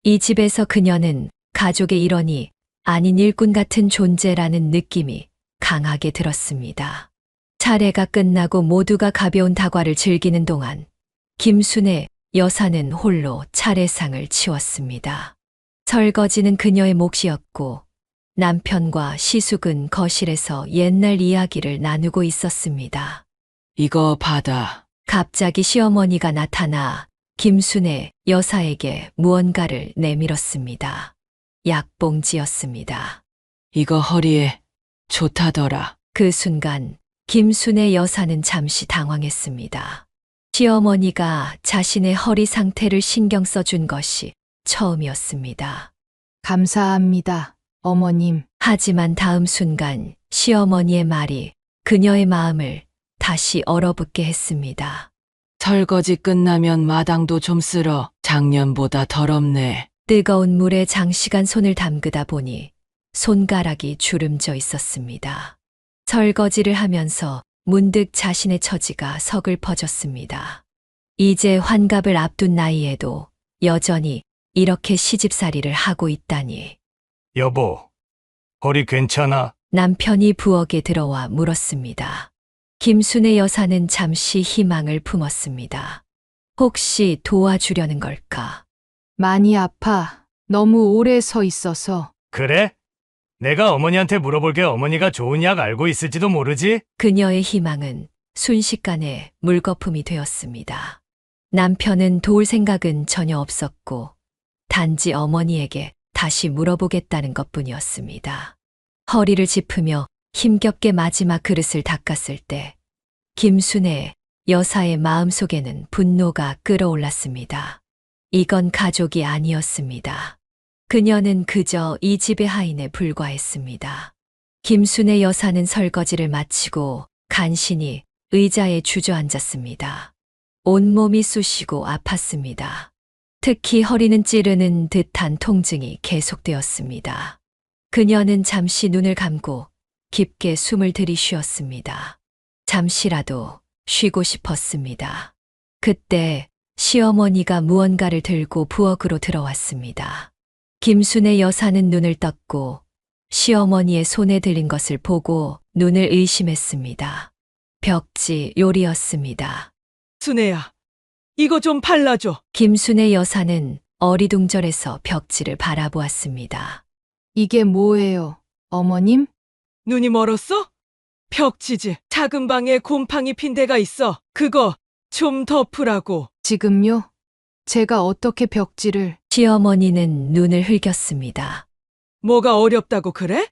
이 집에서 그녀는 가족의 일원이 아닌 일꾼 같은 존재라는 느낌이 강하게 들었습니다. 차례가 끝나고 모두가 가벼운 다과를 즐기는 동안 김순의 여사는 홀로 차례상을 치웠습니다. 설거지는 그녀의 몫이었고 남편과 시숙은 거실에서 옛날 이야기를 나누고 있었습니다. 이거 받아. 갑자기 시어머니가 나타나 김순의 여사에게 무언가를 내밀었습니다. 약봉지였습니다. 이거 허리에 좋다더라. 그 순간 김순의 여사는 잠시 당황했습니다. 시어머니가 자신의 허리 상태를 신경 써준 것이 처음이었습니다. 감사합니다, 어머님. 하지만 다음 순간 시어머니의 말이 그녀의 마음을 다시 얼어붙게 했습니다. 설거지 끝나면 마당도 좀 쓸어. 작년보다 더럽네. 뜨거운 물에 장시간 손을 담그다 보니 손가락이 주름져 있었습니다. 설거지를 하면서 문득 자신의 처지가 서글퍼졌습니다. 이제 환갑을 앞둔 나이에도 여전히 이렇게 시집살이를 하고 있다니. 여보, 허리 괜찮아? 남편이 부엌에 들어와 물었습니다. 김순의 여사는 잠시 희망을 품었습니다. 혹시 도와주려는 걸까? 많이 아파. 너무 오래 서 있어서. 그래? 내가 어머니한테 물어볼게. 어머니가 좋은 약 알고 있을지도 모르지? 그녀의 희망은 순식간에 물거품이 되었습니다. 남편은 도울 생각은 전혀 없었고 단지 어머니에게 다시 물어보겠다는 것뿐이었습니다. 허리를 짚으며 힘겹게 마지막 그릇을 닦았을 때 김순의 여사의 마음속에는 분노가 끓어올랐습니다. 이건 가족이 아니었습니다. 그녀는 그저 이 집의 하인에 불과했습니다. 김순의 여사는 설거지를 마치고 간신히 의자에 주저앉았습니다. 온몸이 쑤시고 아팠습니다. 특히 허리는 찌르는 듯한 통증이 계속되었습니다. 그녀는 잠시 눈을 감고 깊게 숨을 들이쉬었습니다. 잠시라도 쉬고 싶었습니다. 그때 시어머니가 무언가를 들고 부엌으로 들어왔습니다. 김순의 여사는 눈을 떴고 시어머니의 손에 들린 것을 보고 눈을 의심했습니다. 벽지 요리였습니다. 순애야, 이거 좀 발라줘. 김순의 여사는 어리둥절해서 벽지를 바라보았습니다. 이게 뭐예요, 어머님? 눈이 멀었어? 벽지지. 작은 방에 곰팡이 핀 데가 있어. 그거 좀 덮으라고. 지금요? 제가 어떻게 벽지를. 시어머니는 눈을 흘겼습니다. 뭐가 어렵다고 그래?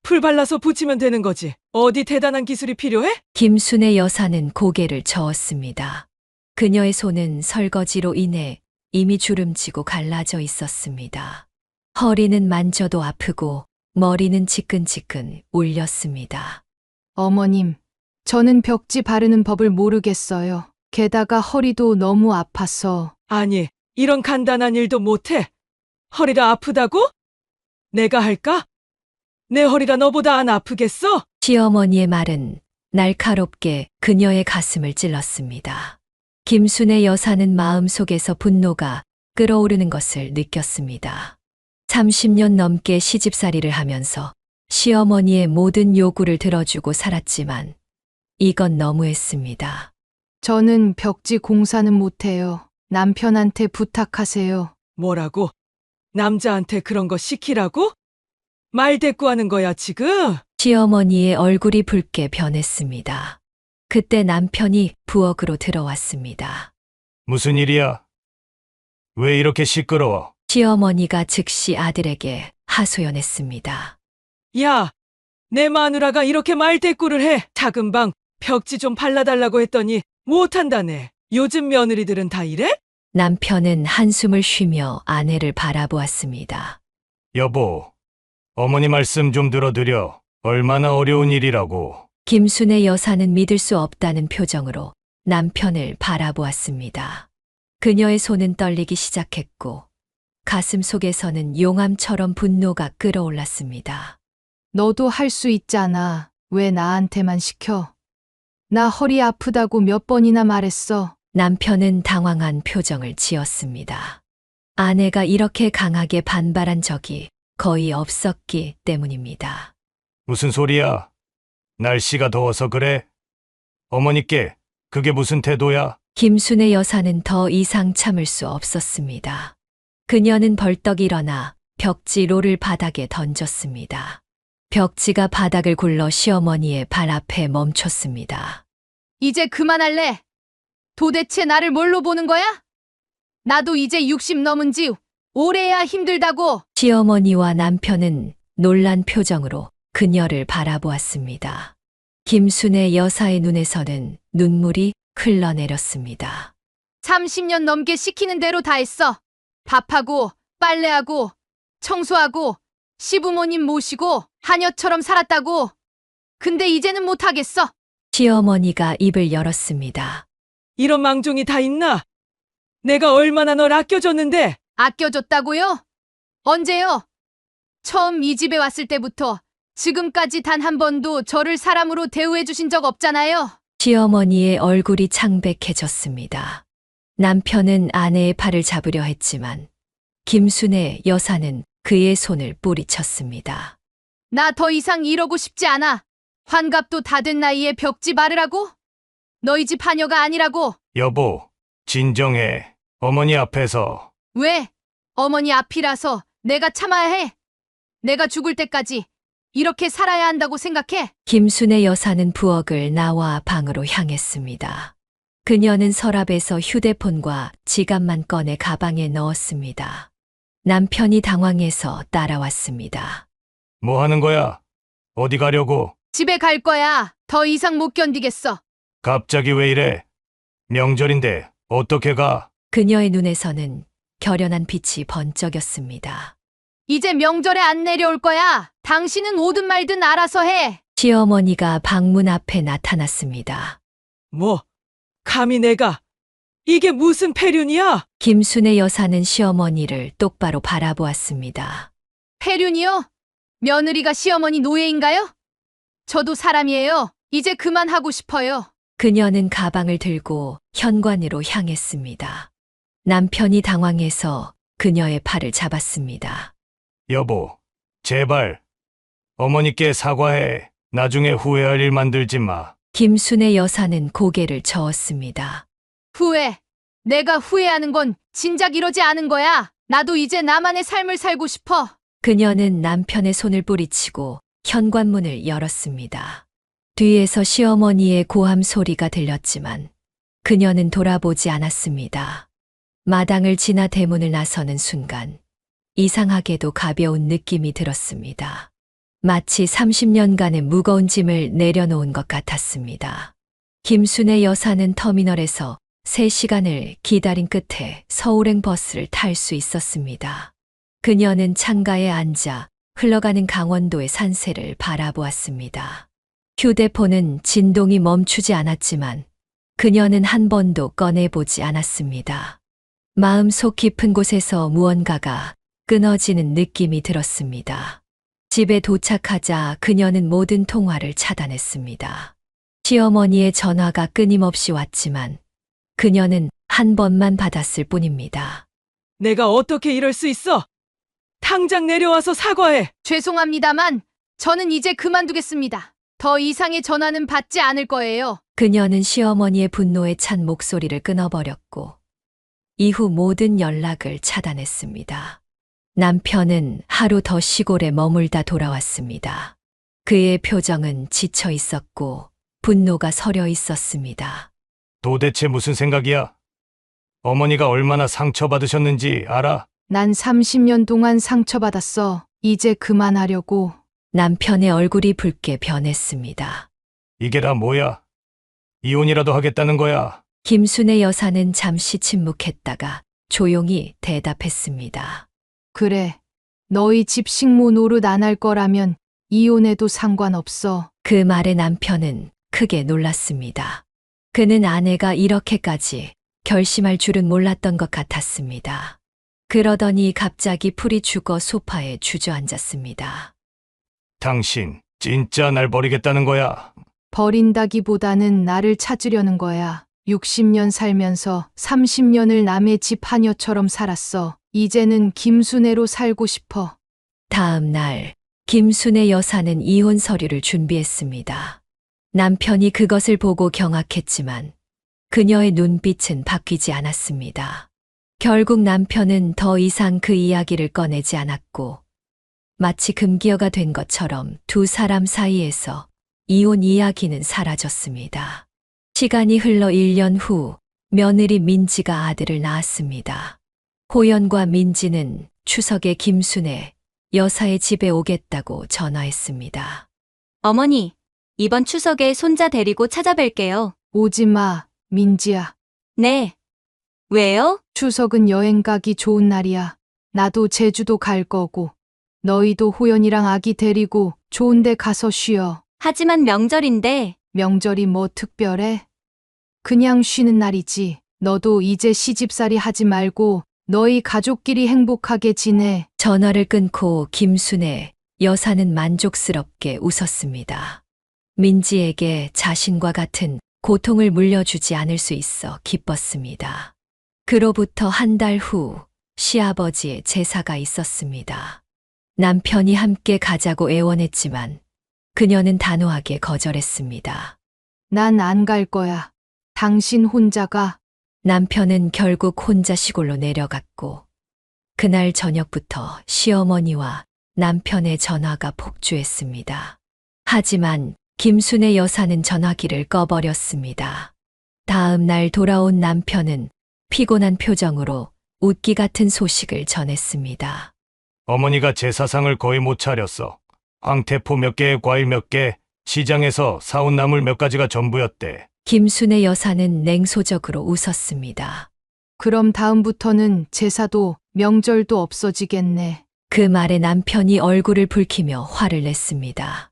풀 발라서 붙이면 되는 거지. 어디 대단한 기술이 필요해? 김순애 여사는 고개를 저었습니다. 그녀의 손은 설거지로 인해 이미 주름지고 갈라져 있었습니다. 허리는 만져도 아프고 머리는 지끈지끈 울렸습니다. 어머님, 저는 벽지 바르는 법을 모르겠어요. 게다가 허리도 너무 아파서. 아니, 이런 간단한 일도 못해. 허리가 아프다고? 내가 할까? 내 허리가 너보다 안 아프겠어? 시어머니의 말은 날카롭게 그녀의 가슴을 찔렀습니다. 김순애 여사는 마음속에서 분노가 끓어오르는 것을 느꼈습니다. 30년 넘게 시집살이를 하면서 시어머니의 모든 요구를 들어주고 살았지만 이건 너무했습니다. 저는 벽지 공사는 못해요. 남편한테 부탁하세요. 뭐라고? 남자한테 그런 거 시키라고? 말 대꾸하는 거야, 지금? 시어머니의 얼굴이 붉게 변했습니다. 그때 남편이 부엌으로 들어왔습니다. 무슨 일이야? 왜 이렇게 시끄러워? 시어머니가 즉시 아들에게 하소연했습니다. 야, 내 마누라가 이렇게 말 대꾸를 해. 작은 방 벽지 좀 발라달라고 했더니 못한다네. 요즘 며느리들은 다 이래? 남편은 한숨을 쉬며 아내를 바라보았습니다. 여보, 어머니 말씀 좀 들어드려. 얼마나 어려운 일이라고. 김순애 여사는 믿을 수 없다는 표정으로 남편을 바라보았습니다. 그녀의 손은 떨리기 시작했고 가슴 속에서는 용암처럼 분노가 끓어올랐습니다. 너도 할 수 있잖아. 왜 나한테만 시켜? 나 허리 아프다고 몇 번이나 말했어. 남편은 당황한 표정을 지었습니다. 아내가 이렇게 강하게 반발한 적이 거의 없었기 때문입니다. 무슨 소리야? 날씨가 더워서 그래? 어머니께 그게 무슨 태도야? 김순애 여사는 더 이상 참을 수 없었습니다. 그녀는 벌떡 일어나 벽지 롤을 바닥에 던졌습니다. 벽지가 바닥을 굴러 시어머니의 발 앞에 멈췄습니다. 이제 그만할래. 도대체 나를 뭘로 보는 거야? 나도 이제 60 넘은 지 오래야 힘들다고. 시어머니와 남편은 놀란 표정으로 그녀를 바라보았습니다. 김순애 여사의 눈에서는 눈물이 흘러내렸습니다. 30년 넘게 시키는 대로 다 했어. 밥하고 빨래하고 청소하고 시부모님 모시고 하녀처럼 살았다고. 근데 이제는 못하겠어. 시어머니가 입을 열었습니다. 이런 망종이 다 있나? 내가 얼마나 널 아껴줬는데. 아껴줬다고요? 언제요? 처음 이 집에 왔을 때부터 지금까지 단 한 번도 저를 사람으로 대우해 주신 적 없잖아요. 시어머니의 얼굴이 창백해졌습니다. 남편은 아내의 팔을 잡으려 했지만 김순애 여사는 그의 손을 뿌리쳤습니다. 나 더 이상 이러고 싶지 않아. 환갑도 다 된 나이에 벽지 바르라고? 너희 집 하녀가 아니라고. 여보, 진정해. 어머니 앞에서. 왜? 어머니 앞이라서 내가 참아야 해. 내가 죽을 때까지 이렇게 살아야 한다고 생각해. 김순애 여사는 부엌을 나와 방으로 향했습니다. 그녀는 서랍에서 휴대폰과 지갑만 꺼내 가방에 넣었습니다. 남편이 당황해서 따라왔습니다. 뭐 하는 거야? 어디 가려고? 집에 갈 거야. 더 이상 못 견디겠어. 갑자기 왜 이래? 명절인데 어떻게 가? 그녀의 눈에서는 결연한 빛이 번쩍였습니다. 이제 명절에 안 내려올 거야. 당신은 오든 말든 알아서 해. 시어머니가 방문 앞에 나타났습니다. 뭐, 감히 내가. 이게 무슨 폐륜이야? 김순애 여사는 시어머니를 똑바로 바라보았습니다. 폐륜이요? 며느리가 시어머니 노예인가요? 저도 사람이에요. 이제 그만하고 싶어요. 그녀는 가방을 들고 현관으로 향했습니다. 남편이 당황해서 그녀의 팔을 잡았습니다. 여보, 제발. 어머니께 사과해. 나중에 후회할 일 만들지 마. 김순애 여사는 고개를 저었습니다. 후회. 내가 후회하는 건 진작 이러지 않은 거야. 나도 이제 나만의 삶을 살고 싶어. 그녀는 남편의 손을 뿌리치고 현관문을 열었습니다. 뒤에서 시어머니의 고함 소리가 들렸지만 그녀는 돌아보지 않았습니다. 마당을 지나 대문을 나서는 순간 이상하게도 가벼운 느낌이 들었습니다. 마치 30년간의 무거운 짐을 내려놓은 것 같았습니다. 김순애 여사는 터미널에서 3시간을 기다린 끝에 서울행 버스를 탈 수 있었습니다. 그녀는 창가에 앉아 흘러가는 강원도의 산세를 바라보았습니다. 휴대폰은 진동이 멈추지 않았지만 그녀는 한 번도 꺼내보지 않았습니다. 마음속 깊은 곳에서 무언가가 끊어지는 느낌이 들었습니다. 집에 도착하자 그녀는 모든 통화를 차단했습니다. 시어머니의 전화가 끊임없이 왔지만 그녀는 한 번만 받았을 뿐입니다. 내가 어떻게 이럴 수 있어? 당장 내려와서 사과해. 죄송합니다만 저는 이제 그만두겠습니다. 더 이상의 전화는 받지 않을 거예요. 그녀는 시어머니의 분노에 찬 목소리를 끊어버렸고 이후 모든 연락을 차단했습니다. 남편은 하루 더 시골에 머물다 돌아왔습니다. 그의 표정은 지쳐 있었고 분노가 서려 있었습니다. 도대체 무슨 생각이야? 어머니가 얼마나 상처받으셨는지 알아? 난 30년 동안 상처받았어. 이제 그만하려고. 남편의 얼굴이 붉게 변했습니다. 이게 다 뭐야? 이혼이라도 하겠다는 거야. 김순애 여사는 잠시 침묵했다가 조용히 대답했습니다. 그래. 너희 집 식모 노릇 안 할 거라면 이혼해도 상관없어. 그 말에 남편은 크게 놀랐습니다. 그는 아내가 이렇게까지 결심할 줄은 몰랐던 것 같았습니다. 그러더니 갑자기 풀이 죽어 소파에 주저앉았습니다. 당신 진짜 날 버리겠다는 거야? 버린다기보다는 나를 찾으려는 거야. 60년 살면서 30년을 남의 집 하녀처럼 살았어. 이제는 김순애로 살고 싶어. 다음 날 김순애 여사는 이혼 서류를 준비했습니다. 남편이 그것을 보고 경악했지만 그녀의 눈빛은 바뀌지 않았습니다. 결국 남편은 더 이상 그 이야기를 꺼내지 않았고 마치 금기어가 된 것처럼 두 사람 사이에서 이혼 이야기는 사라졌습니다. 시간이 흘러 1년 후 며느리 민지가 아들을 낳았습니다. 호연과 민지는 추석에 김순애 여사의 집에 오겠다고 전화했습니다. 어머니, 이번 추석에 손자 데리고 찾아뵐게요. 오지 마, 민지야. 네. 왜요? 추석은 여행 가기 좋은 날이야. 나도 제주도 갈 거고. 너희도 호연이랑 아기 데리고 좋은 데 가서 쉬어. 하지만 명절인데. 명절이 뭐 특별해? 그냥 쉬는 날이지. 너도 이제 시집살이 하지 말고 너희 가족끼리 행복하게 지내. 전화를 끊고 김순애 여사는 만족스럽게 웃었습니다. 민지에게 자신과 같은 고통을 물려주지 않을 수 있어 기뻤습니다. 그로부터 한 달 후 시아버지의 제사가 있었습니다. 남편이 함께 가자고 애원했지만 그녀는 단호하게 거절했습니다. 난 안 갈 거야. 당신 혼자 가. 남편은 결국 혼자 시골로 내려갔고 그날 저녁부터 시어머니와 남편의 전화가 폭주했습니다. 하지만 김순애 여사는 전화기를 꺼버렸습니다. 다음 날 돌아온 남편은 피곤한 표정으로 웃기 같은 소식을 전했습니다. 어머니가 제사상을 거의 못 차렸어. 황태포 몇 개에 과일 몇 개, 시장에서 사온 나물 몇 가지가 전부였대. 김순애 여사는 냉소적으로 웃었습니다. 그럼 다음부터는 제사도 명절도 없어지겠네. 그 말에 남편이 얼굴을 붉히며 화를 냈습니다.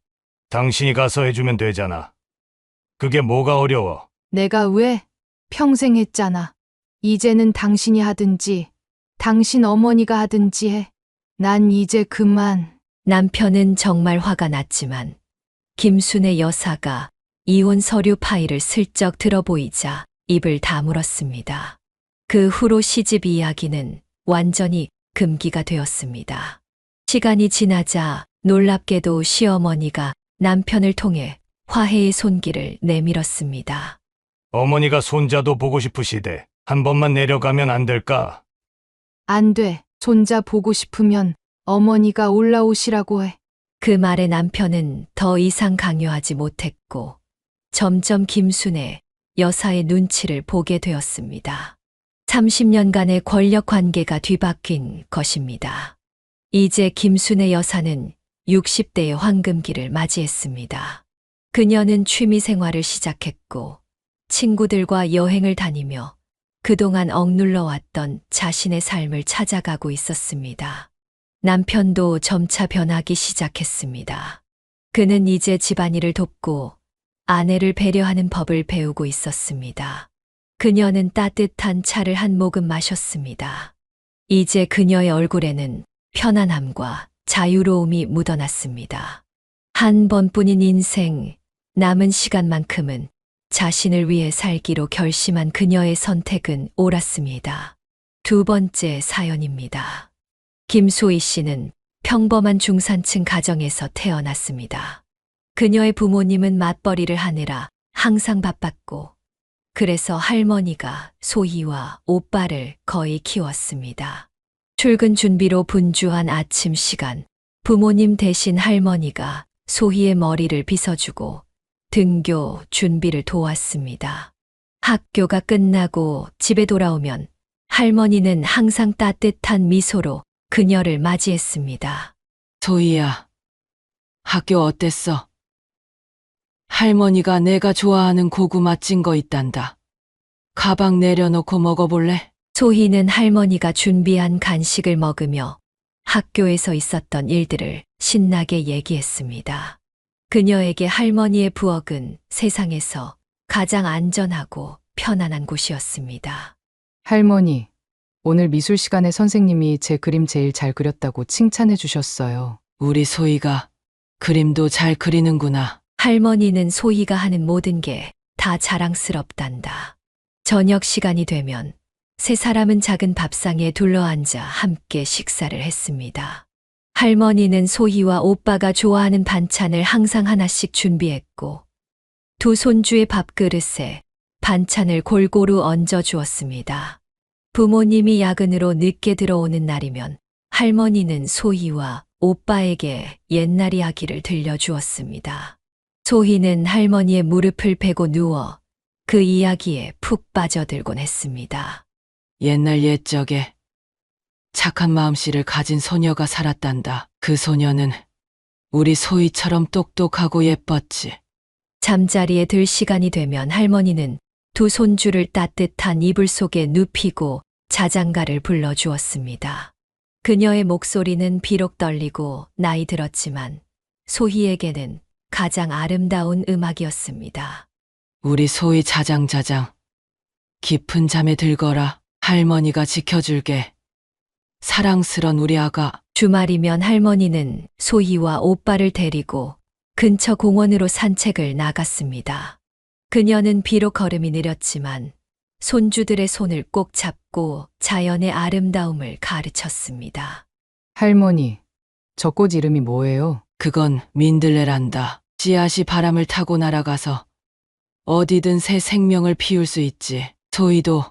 당신이 가서 해주면 되잖아. 그게 뭐가 어려워? 내가 왜? 평생 했잖아. 이제는 당신이 하든지, 당신 어머니가 하든지 해. 난 이제 그만. 남편은 정말 화가 났지만 김순애 여사가 이혼 서류 파일을 슬쩍 들어보이자 입을 다물었습니다. 그 후로 시집 이야기는 완전히 금기가 되었습니다. 시간이 지나자 놀랍게도 시어머니가 남편을 통해 화해의 손길을 내밀었습니다. 어머니가 손자도 보고 싶으시대. 한 번만 내려가면 안 될까? 안 돼. 손자 보고 싶으면 어머니가 올라오시라고 해. 그 말에 남편은 더 이상 강요하지 못했고 점점 김순애 여사의 눈치를 보게 되었습니다. 30년간의 권력 관계가 뒤바뀐 것입니다. 이제 김순애 여사는 60대의 황금기를 맞이했습니다. 그녀는 취미 생활을 시작했고 친구들과 여행을 다니며 그동안 억눌러 왔던 자신의 삶을 찾아가고 있었습니다. 남편도 점차 변하기 시작했습니다. 그는 이제 집안일을 돕고 아내를 배려하는 법을 배우고 있었습니다. 그녀는 따뜻한 차를 한 모금 마셨습니다. 이제 그녀의 얼굴에는 편안함과 자유로움이 묻어났습니다. 한 번뿐인 인생, 남은 시간만큼은 자신을 위해 살기로 결심한 그녀의 선택은 옳았습니다. 두 번째 사연입니다. 김소희 씨는 평범한 중산층 가정에서 태어났습니다. 그녀의 부모님은 맞벌이를 하느라 항상 바빴고, 그래서 할머니가 소희와 오빠를 거의 키웠습니다. 출근 준비로 분주한 아침 시간, 부모님 대신 할머니가 소희의 머리를 빗어주고 등교 준비를 도왔습니다. 학교가 끝나고 집에 돌아오면 할머니는 항상 따뜻한 미소로 그녀를 맞이했습니다. 소희야, 학교 어땠어? 할머니가 내가 좋아하는 고구마 찐 거 있단다. 가방 내려놓고 먹어볼래? 소희는 할머니가 준비한 간식을 먹으며 학교에서 있었던 일들을 신나게 얘기했습니다. 그녀에게 할머니의 부엌은 세상에서 가장 안전하고 편안한 곳이었습니다. 할머니, 오늘 미술 시간에 선생님이 제 그림 제일 잘 그렸다고 칭찬해 주셨어요. 우리 소희가 그림도 잘 그리는구나. 할머니는 소희가 하는 모든 게 다 자랑스럽단다. 저녁 시간이 되면 세 사람은 작은 밥상에 둘러앉아 함께 식사를 했습니다. 할머니는 소희와 오빠가 좋아하는 반찬을 항상 하나씩 준비했고, 두 손주의 밥그릇에 반찬을 골고루 얹어 주었습니다. 부모님이 야근으로 늦게 들어오는 날이면 할머니는 소희와 오빠에게 옛날 이야기를 들려주었습니다. 소희는 할머니의 무릎을 베고 누워 그 이야기에 푹 빠져들곤 했습니다. 옛날 옛적에 착한 마음씨를 가진 소녀가 살았단다. 그 소녀는 우리 소희처럼 똑똑하고 예뻤지. 잠자리에 들 시간이 되면 할머니는 두 손주를 따뜻한 이불 속에 눕히고 자장가를 불러주었습니다. 그녀의 목소리는 비록 떨리고 나이 들었지만 소희에게는 가장 아름다운 음악이었습니다. 우리 소희 자장자장. 깊은 잠에 들거라. 할머니가 지켜줄게. 사랑스런 우리 아가. 주말이면 할머니는 소희와 오빠를 데리고 근처 공원으로 산책을 나갔습니다. 그녀는 비록 걸음이 느렸지만 손주들의 손을 꼭 잡고 자연의 아름다움을 가르쳤습니다. 할머니, 저 꽃 이름이 뭐예요? 그건 민들레란다. 씨앗이 바람을 타고 날아가서 어디든 새 생명을 피울 수 있지. 소희도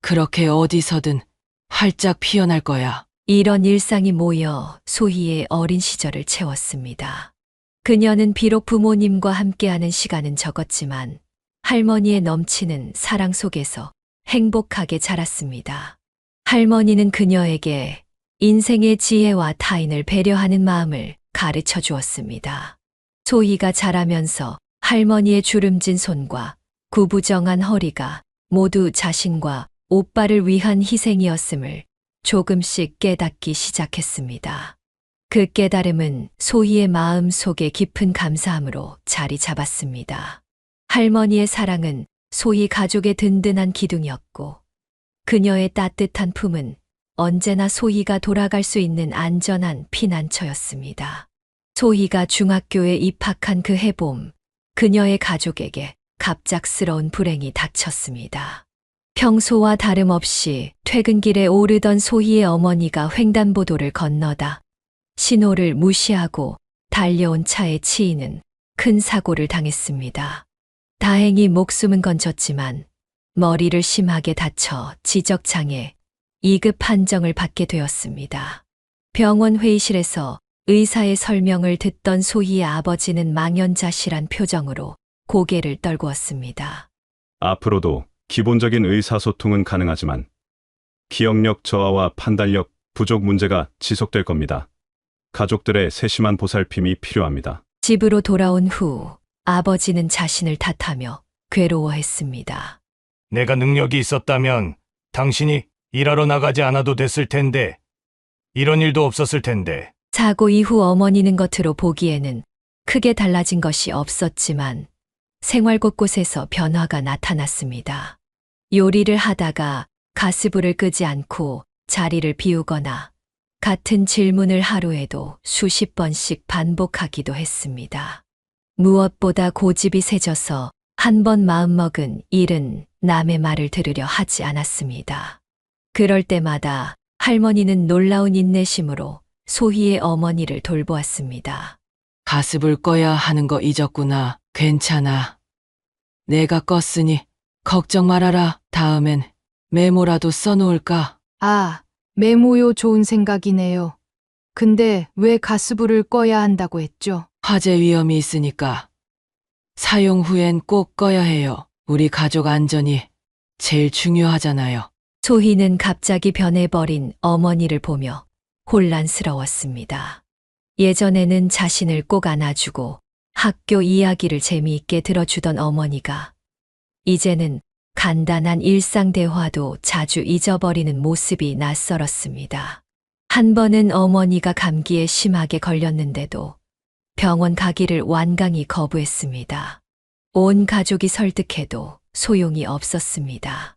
그렇게 어디서든 활짝 피어날 거야. 이런 일상이 모여 소희의 어린 시절을 채웠습니다. 그녀는 비록 부모님과 함께하는 시간은 적었지만 할머니의 넘치는 사랑 속에서 행복하게 자랐습니다. 할머니는 그녀에게 인생의 지혜와 타인을 배려하는 마음을 가르쳐 주었습니다. 소희가 자라면서 할머니의 주름진 손과 구부정한 허리가 모두 자신과 오빠를 위한 희생이었음을 조금씩 깨닫기 시작했습니다. 그 깨달음은 소희의 마음 속에 깊은 감사함으로 자리 잡았습니다. 할머니의 사랑은 소희 가족의 든든한 기둥이었고, 그녀의 따뜻한 품은 언제나 소희가 돌아갈 수 있는 안전한 피난처였습니다. 소희가 중학교에 입학한 그 해봄, 그녀의 가족에게 갑작스러운 불행이 닥쳤습니다. 평소와 다름없이 퇴근길에 오르던 소희의 어머니가 횡단보도를 건너다 신호를 무시하고 달려온 차에 치이는 큰 사고를 당했습니다. 다행히 목숨은 건졌지만 머리를 심하게 다쳐 지적장애 2급 판정을 받게 되었습니다. 병원 회의실에서 의사의 설명을 듣던 소희의 아버지는 망연자실한 표정으로 고개를 떨구었습니다. 앞으로도 기본적인 의사소통은 가능하지만 기억력 저하와 판단력 부족 문제가 지속될 겁니다. 가족들의 세심한 보살핌이 필요합니다. 집으로 돌아온 후 아버지는 자신을 탓하며 괴로워했습니다. 내가 능력이 있었다면 당신이 일하러 나가지 않아도 됐을 텐데, 이런 일도 없었을 텐데. 사고 이후 어머니는 겉으로 보기에는 크게 달라진 것이 없었지만 생활 곳곳에서 변화가 나타났습니다. 요리를 하다가 가스불을 끄지 않고 자리를 비우거나 같은 질문을 하루에도 수십 번씩 반복하기도 했습니다. 무엇보다 고집이 세져서 한 번 마음먹은 일은 남의 말을 들으려 하지 않았습니다. 그럴 때마다 할머니는 놀라운 인내심으로 소희의 어머니를 돌보았습니다. 가스불 꺼야 하는 거 잊었구나. 괜찮아. 내가 껐으니 걱정 말아라. 다음엔 메모라도 써놓을까? 아, 메모요. 좋은 생각이네요. 근데 왜 가스불을 꺼야 한다고 했죠? 화재 위험이 있으니까. 사용 후엔 꼭 꺼야 해요. 우리 가족 안전이 제일 중요하잖아요. 소희는 갑자기 변해버린 어머니를 보며 혼란스러웠습니다. 예전에는 자신을 꼭 안아주고 학교 이야기를 재미있게 들어주던 어머니가 이제는 간단한 일상 대화도 자주 잊어버리는 모습이 낯설었습니다. 한 번은 어머니가 감기에 심하게 걸렸는데도 병원 가기를 완강히 거부했습니다. 온 가족이 설득해도 소용이 없었습니다.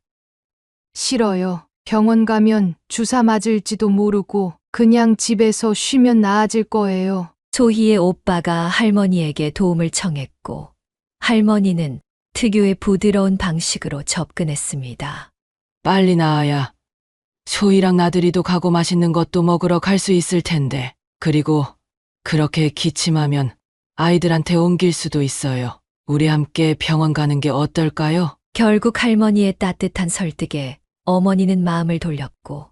싫어요. 병원 가면 주사 맞을지도 모르고 그냥 집에서 쉬면 나아질 거예요. 소희의 오빠가 할머니에게 도움을 청했고 할머니는 특유의 부드러운 방식으로 접근했습니다. 빨리 나아야 소희랑 나들이도 가고 맛있는 것도 먹으러 갈 수 있을 텐데. 그리고 그렇게 기침하면 아이들한테 옮길 수도 있어요. 우리 함께 병원 가는 게 어떨까요? 결국 할머니의 따뜻한 설득에 어머니는 마음을 돌렸고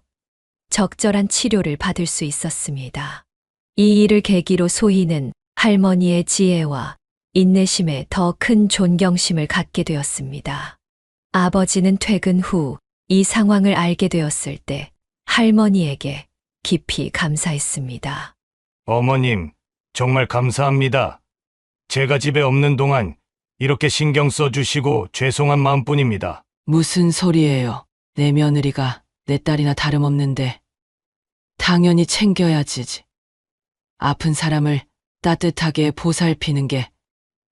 적절한 치료를 받을 수 있었습니다. 이 일을 계기로 소희는 할머니의 지혜와 인내심에 더 큰 존경심을 갖게 되었습니다. 아버지는 퇴근 후 이 상황을 알게 되었을 때 할머니에게 깊이 감사했습니다. 어머님, 정말 감사합니다. 제가 집에 없는 동안 이렇게 신경 써주시고 죄송한 마음뿐입니다. 무슨 소리예요? 내 며느리가 내 딸이나 다름없는데 당연히 챙겨야지. 아픈 사람을 따뜻하게 보살피는 게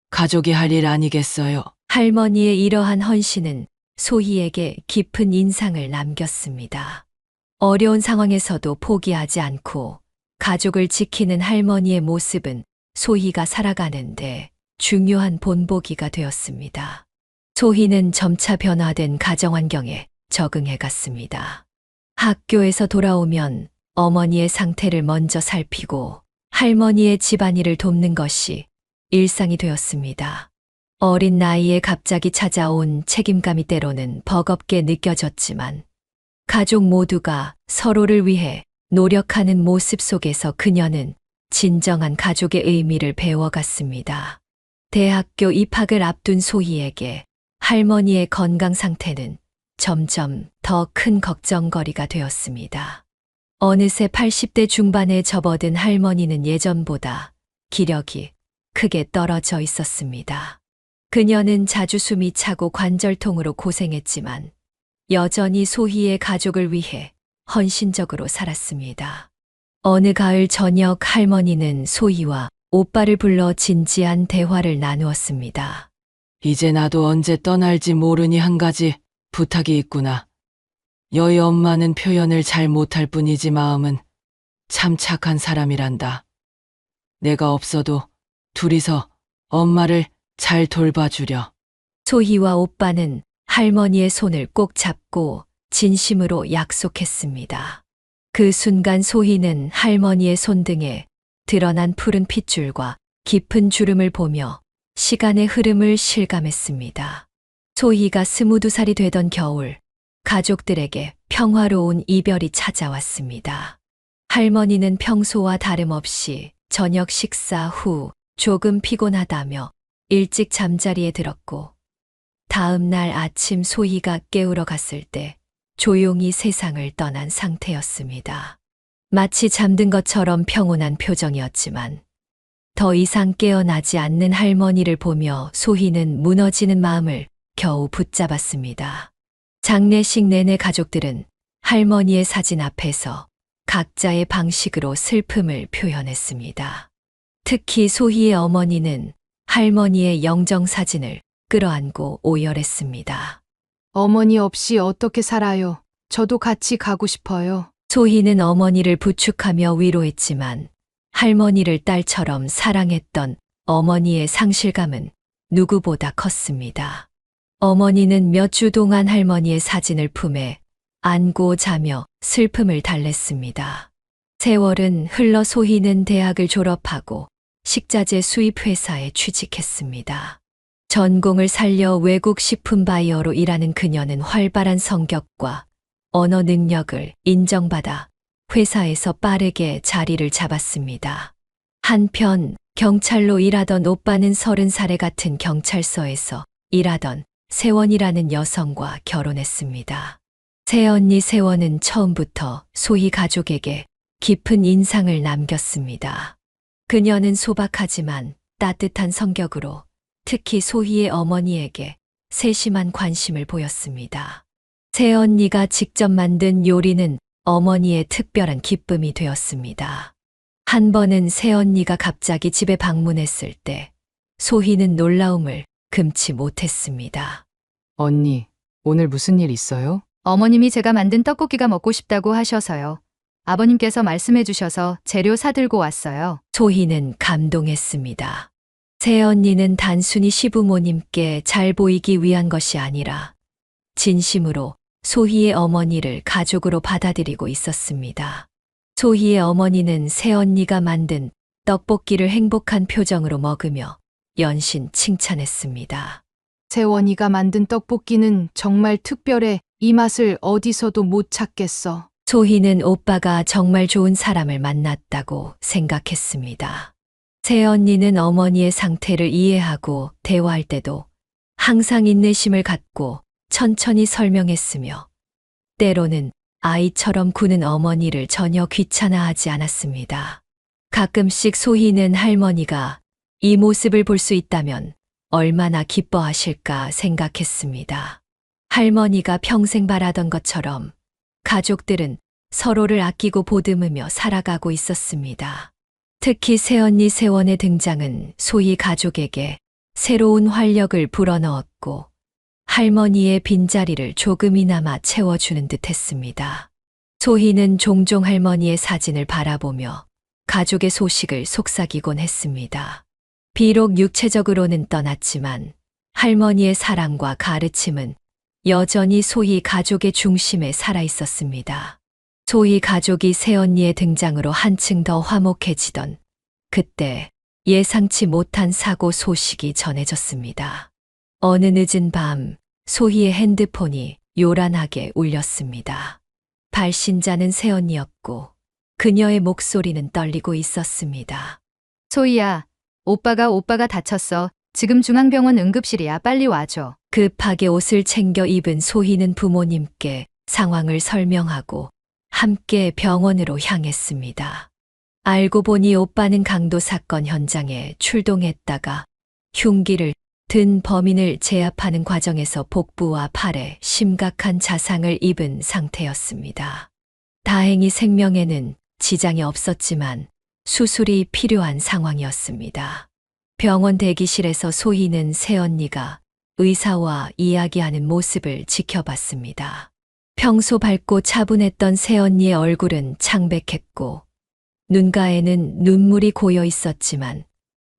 가족이 할 일 아니겠어요? 할머니의 이러한 헌신은 소희에게 깊은 인상을 남겼습니다. 어려운 상황에서도 포기하지 않고 가족을 지키는 할머니의 모습은 소희가 살아가는데 중요한 본보기가 되었습니다. 소희는 점차 변화된 가정환경에 적응해 갔습니다. 학교에서 돌아오면 어머니의 상태를 먼저 살피고 할머니의 집안일을 돕는 것이 일상이 되었습니다. 어린 나이에 갑자기 찾아온 책임감이 때로는 버겁게 느껴졌지만 가족 모두가 서로를 위해 노력하는 모습 속에서 그녀는 진정한 가족의 의미를 배워갔습니다. 대학교 입학을 앞둔 소희에게 할머니의 건강 상태는 점점 더 큰 걱정거리가 되었습니다. 어느새 80대 중반에 접어든 할머니는 예전보다 기력이 크게 떨어져 있었습니다. 그녀는 자주 숨이 차고 관절통으로 고생했지만 여전히 소희의 가족을 위해 헌신적으로 살았습니다. 어느 가을 저녁 할머니는 소희와 오빠를 불러 진지한 대화를 나누었습니다. 이제 나도 언제 떠날지 모르니 한 가지 부탁이 있구나. 너희 엄마는 표현을 잘 못할 뿐이지 마음은 참 착한 사람이란다. 내가 없어도 둘이서 엄마를 잘 돌봐주려. 소희와 오빠는 할머니의 손을 꼭 잡고 진심으로 약속했습니다. 그 순간 소희는 할머니의 손등에 드러난 푸른 핏줄과 깊은 주름을 보며 시간의 흐름을 실감했습니다. 소희가 22살이 되던 겨울, 가족들에게 평화로운 이별이 찾아왔습니다. 할머니는 평소와 다름없이 저녁 식사 후 조금 피곤하다며 일찍 잠자리에 들었고 다음 날 아침 소희가 깨우러 갔을 때 조용히 세상을 떠난 상태였습니다. 마치 잠든 것처럼 평온한 표정이었지만 더 이상 깨어나지 않는 할머니를 보며 소희는 무너지는 마음을 겨우 붙잡았습니다. 장례식 내내 가족들은 할머니의 사진 앞에서 각자의 방식으로 슬픔을 표현했습니다. 특히 소희의 어머니는 할머니의 영정사진을 끌어안고 오열했습니다. 어머니 없이 어떻게 살아요? 저도 같이 가고 싶어요. 소희는 어머니를 부축하며 위로했지만 할머니를 딸처럼 사랑했던 어머니의 상실감은 누구보다 컸습니다. 어머니는 몇 주 동안 할머니의 사진을 품에 안고 자며 슬픔을 달랬습니다. 세월은 흘러 소희는 대학을 졸업하고 식자재 수입 회사에 취직했습니다. 전공을 살려 외국 식품 바이어로 일하는 그녀는 활발한 성격과 언어 능력을 인정받아 회사에서 빠르게 자리를 잡았습니다. 한편 경찰로 일하던 오빠는 30살에 같은 경찰서에서 일하던 세원이라는 여성과 결혼했습니다. 새언니 세원은 처음부터 소희 가족에게 깊은 인상을 남겼습니다. 그녀는 소박하지만 따뜻한 성격으로 특히 소희의 어머니에게 세심한 관심을 보였습니다. 새언니가 직접 만든 요리는 어머니의 특별한 기쁨이 되었습니다. 한 번은 새언니가 갑자기 집에 방문했을 때 소희는 놀라움을 금치 못했습니다. 언니, 오늘 무슨 일 있어요? 어머님이 제가 만든 떡볶이가 먹고 싶다고 하셔서요. 아버님께서 말씀해 주셔서 재료 사들고 왔어요. 소희는 감동했습니다. 새언니는 단순히 시부모님께 잘 보이기 위한 것이 아니라 진심으로 소희의 어머니를 가족으로 받아들이고 있었습니다. 소희의 어머니는 새언니가 만든 떡볶이를 행복한 표정으로 먹으며 연신 칭찬했습니다. 세원이가 만든 떡볶이는 정말 특별해. 이 맛을 어디서도 못 찾겠어. 소희는 오빠가 정말 좋은 사람을 만났다고 생각했습니다. 새언니는 어머니의 상태를 이해하고 대화할 때도 항상 인내심을 갖고 천천히 설명했으며 때로는 아이처럼 구는 어머니를 전혀 귀찮아하지 않았습니다. 가끔씩 소희는 할머니가 이 모습을 볼 수 있다면 얼마나 기뻐하실까 생각했습니다. 할머니가 평생 바라던 것처럼 가족들은 서로를 아끼고 보듬으며 살아가고 있었습니다. 특히 새언니 세원의 등장은 소희 가족에게 새로운 활력을 불어넣었고 할머니의 빈자리를 조금이나마 채워주는 듯 했습니다. 소희는 종종 할머니의 사진을 바라보며 가족의 소식을 속삭이곤 했습니다. 비록 육체적으로는 떠났지만 할머니의 사랑과 가르침은 여전히 소희 가족의 중심에 살아 있었습니다. 소희 가족이 새언니의 등장으로 한층 더 화목해지던 그때 예상치 못한 사고 소식이 전해졌습니다. 어느 늦은 밤 소희의 핸드폰이 요란하게 울렸습니다. 발신자는 새언니였고 그녀의 목소리는 떨리고 있었습니다. 소희야, 오빠가 다쳤어. 지금 중앙병원 응급실이야. 빨리 와줘. 급하게 옷을 챙겨 입은 소희는 부모님께 상황을 설명하고 함께 병원으로 향했습니다. 알고 보니 오빠는 강도 사건 현장에 출동했다가 흉기를 든 범인을 제압하는 과정에서 복부와 팔에 심각한 자상을 입은 상태였습니다. 다행히 생명에는 지장이 없었지만 수술이 필요한 상황이었습니다. 병원 대기실에서 소희는 새언니가 의사와 이야기하는 모습을 지켜봤습니다. 평소 밝고 차분했던 새언니의 얼굴은 창백했고 눈가에는 눈물이 고여 있었지만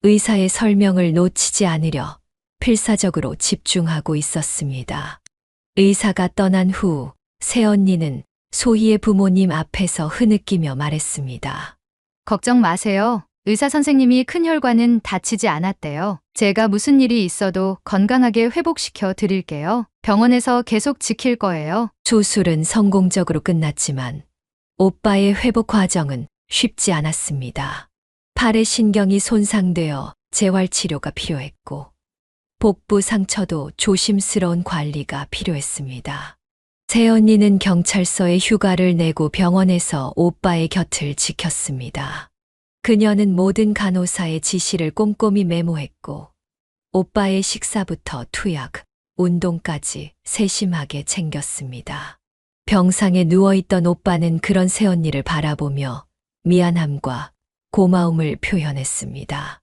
의사의 설명을 놓치지 않으려 필사적으로 집중하고 있었습니다. 의사가 떠난 후 새언니는 소희의 부모님 앞에서 흐느끼며 말했습니다. 걱정 마세요. 의사 선생님이 큰 혈관은 다치지 않았대요. 제가 무슨 일이 있어도 건강하게 회복시켜 드릴게요. 병원에서 계속 지킬 거예요. 수술은 성공적으로 끝났지만 오빠의 회복 과정은 쉽지 않았습니다. 팔의 신경이 손상되어 재활치료가 필요했고 복부 상처도 조심스러운 관리가 필요했습니다. 새언니는 경찰서에 휴가를 내고 병원에서 오빠의 곁을 지켰습니다. 그녀는 모든 간호사의 지시를 꼼꼼히 메모했고 오빠의 식사부터 투약, 운동까지 세심하게 챙겼습니다. 병상에 누워있던 오빠는 그런 새언니를 바라보며 미안함과 고마움을 표현했습니다.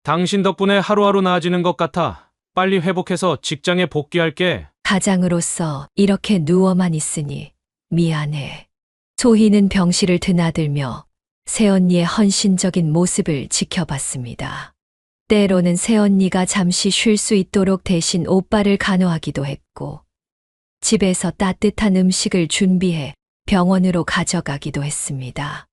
당신 덕분에 하루하루 나아지는 것 같아. 빨리 회복해서 직장에 복귀할게. 가장으로서 이렇게 누워만 있으니 미안해. 소희는 병실을 드나들며 새언니의 헌신적인 모습을 지켜봤습니다. 때로는 새언니가 잠시 쉴 수 있도록 대신 오빠를 간호하기도 했고, 집에서 따뜻한 음식을 준비해 병원으로 가져가기도 했습니다.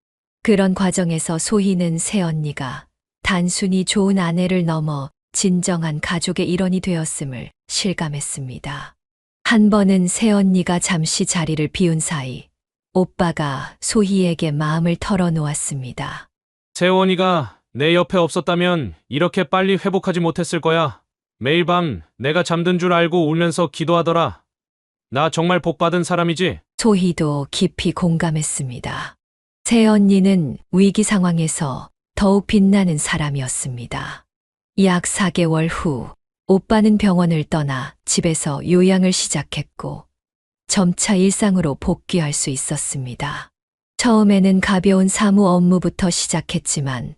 그런 과정에서 소희는 새언니가 단순히 좋은 아내를 넘어 진정한 가족의 일원이 되었음을 실감했습니다. 한 번은 새언니가 잠시 자리를 비운 사이 오빠가 소희에게 마음을 털어놓았습니다. 세원이가 내 옆에 없었다면 이렇게 빨리 회복하지 못했을 거야. 매일 밤 내가 잠든 줄 알고 울면서 기도하더라. 나 정말 복받은 사람이지? 소희도 깊이 공감했습니다. 새언니는 위기 상황에서 더욱 빛나는 사람이었습니다. 약 4개월 후 오빠는 병원을 떠나 집에서 요양을 시작했고 점차 일상으로 복귀할 수 있었습니다. 처음에는 가벼운 사무 업무부터 시작했지만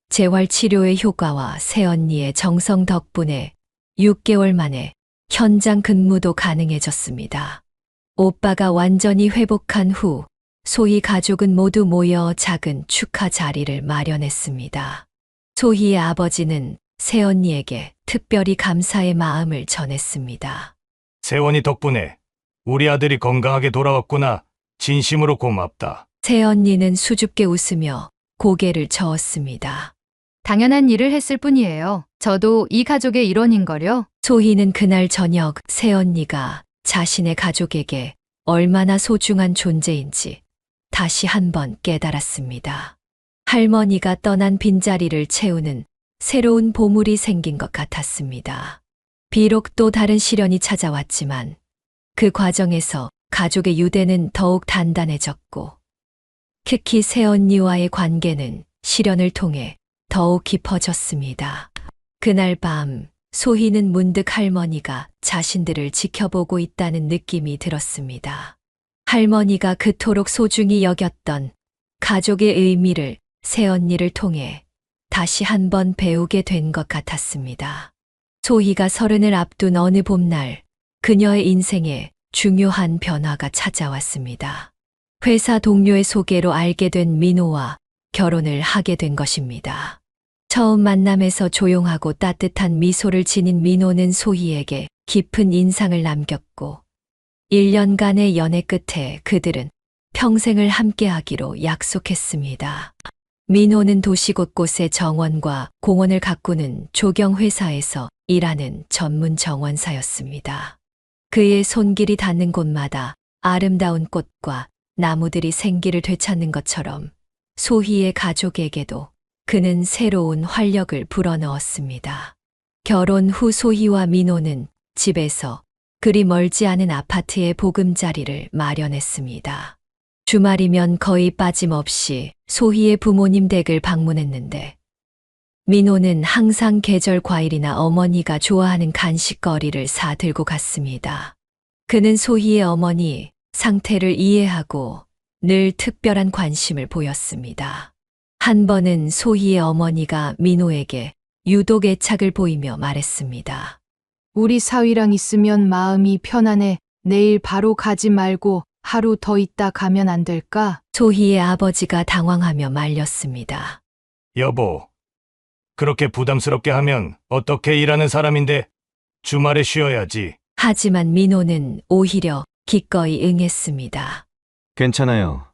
재활치료의 효과와 새언니의 정성 덕분에 6개월 만에 현장 근무도 가능해졌습니다. 오빠가 완전히 회복한 후 소희 가족은 모두 모여 작은 축하 자리를 마련했습니다. 소희의 아버지는 새언니에게 특별히 감사의 마음을 전했습니다. 세원이 덕분에 우리 아들이 건강하게 돌아왔구나. 진심으로 고맙다. 새언니는 수줍게 웃으며 고개를 저었습니다. 당연한 일을 했을 뿐이에요. 저도 이 가족의 일원인걸요. 소희는 그날 저녁 새언니가 자신의 가족에게 얼마나 소중한 존재인지 다시 한번 깨달았습니다. 할머니가 떠난 빈자리를 채우는 새로운 보물이 생긴 것 같았습니다. 비록 또 다른 시련이 찾아왔지만 그 과정에서 가족의 유대는 더욱 단단해졌고 특히 새언니와의 관계는 시련을 통해 더욱 깊어졌습니다. 그날 밤 소희는 문득 할머니가 자신들을 지켜보고 있다는 느낌이 들었습니다. 할머니가 그토록 소중히 여겼던 가족의 의미를 새언니를 통해 다시 한번 배우게 된 것 같았습니다. 소희가 30을 앞둔 어느 봄날 그녀의 인생에 중요한 변화가 찾아왔습니다. 회사 동료의 소개로 알게 된 민호와 결혼을 하게 된 것입니다. 처음 만남에서 조용하고 따뜻한 미소를 지닌 민호는 소희에게 깊은 인상을 남겼고 1년간의 연애 끝에 그들은 평생을 함께하기로 약속했습니다. 민호는 도시 곳곳에 정원과 공원을 가꾸는 조경회사에서 일하는 전문 정원사였습니다. 그의 손길이 닿는 곳마다 아름다운 꽃과 나무들이 생기를 되찾는 것처럼 소희의 가족에게도 그는 새로운 활력을 불어넣었습니다. 결혼 후 소희와 민호는 집에서 그리 멀지 않은 아파트의 보금자리를 마련했습니다. 주말이면 거의 빠짐없이 소희의 부모님 댁을 방문했는데 민호는 항상 계절 과일이나 어머니가 좋아하는 간식거리를 사 들고 갔습니다. 그는 소희의 어머니 상태를 이해하고 늘 특별한 관심을 보였습니다. 한 번은 소희의 어머니가 민호에게 유독 애착을 보이며 말했습니다. 우리 사위랑 있으면 마음이 편안해. 내일 바로 가지 말고 하루 더 있다 가면 안 될까? 소희의 아버지가 당황하며 말렸습니다. 여보, 그렇게 부담스럽게 하면 어떻게 일하는 사람인데 주말에 쉬어야지. 하지만 민호는 오히려 기꺼이 응했습니다. 괜찮아요.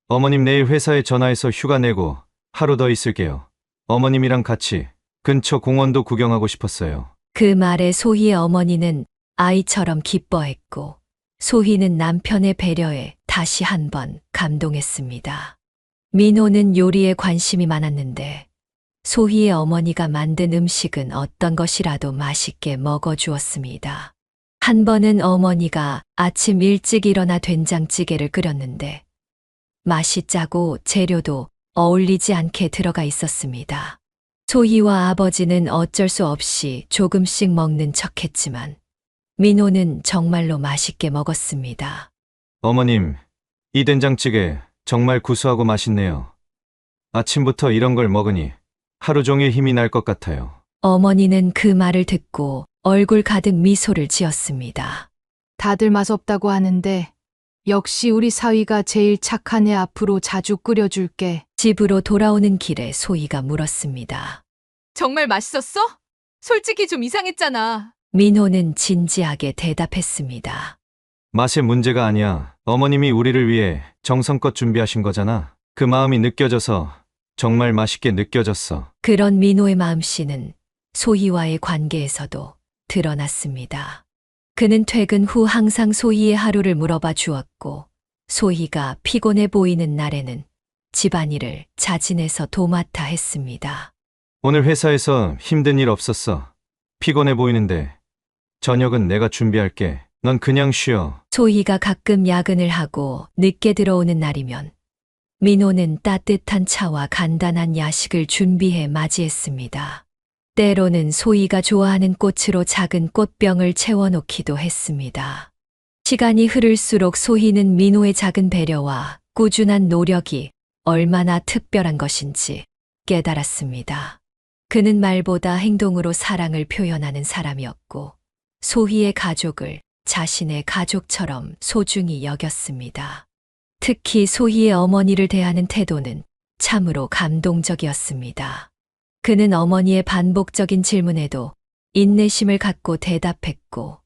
어머님 내일 회사에 전화해서 휴가 내고 하루 더 있을게요. 어머님이랑 같이 근처 공원도 구경하고 싶었어요. 그 말에 소희의 어머니는 아이처럼 기뻐했고 소희는 남편의 배려에 다시 한번 감동했습니다. 민호는 요리에 관심이 많았는데 소희의 어머니가 만든 음식은 어떤 것이라도 맛있게 먹어주었습니다. 한 번은 어머니가 아침 일찍 일어나 된장찌개를 끓였는데 맛이 짜고 재료도 어울리지 않게 들어가 있었습니다. 소희와 아버지는 어쩔 수 없이 조금씩 먹는 척했지만 민호는 정말로 맛있게 먹었습니다. 어머님, 이 된장찌개 정말 구수하고 맛있네요. 아침부터 이런 걸 먹으니 하루 종일 힘이 날 것 같아요. 어머니는 그 말을 듣고 얼굴 가득 미소를 지었습니다. 다들 맛없다고 하는데 역시 우리 사위가 제일 착한 애 앞으로 자주 끓여줄게. 집으로 돌아오는 길에 소희가 물었습니다. 정말 맛있었어? 솔직히 좀 이상했잖아. 민호는 진지하게 대답했습니다. 맛의 문제가 아니야. 어머님이 우리를 위해 정성껏 준비하신 거잖아. 그 마음이 느껴져서 정말 맛있게 느껴졌어. 그런 민호의 마음씨는 소희와의 관계에서도 드러났습니다. 그는 퇴근 후 항상 소희의 하루를 물어봐 주었고 소희가 피곤해 보이는 날에는 집안일을 자진해서 도맡아 했습니다. 오늘 회사에서 힘든 일 없었어. 피곤해 보이는데 저녁은 내가 준비할게. 넌 그냥 쉬어. 소희가 가끔 야근을 하고 늦게 들어오는 날이면 민호는 따뜻한 차와 간단한 야식을 준비해 맞이했습니다. 때로는 소희가 좋아하는 꽃으로 작은 꽃병을 채워놓기도 했습니다. 시간이 흐를수록 소희는 민호의 작은 배려와 꾸준한 노력이 얼마나 특별한 것인지 깨달았습니다. 그는 말보다 행동으로 사랑을 표현하는 사람이었고 소희의 가족을 자신의 가족처럼 소중히 여겼습니다. 특히 소희의 어머니를 대하는 태도는 참으로 감동적이었습니다. 그는 어머니의 반복적인 질문에도 인내심을 갖고 대답했고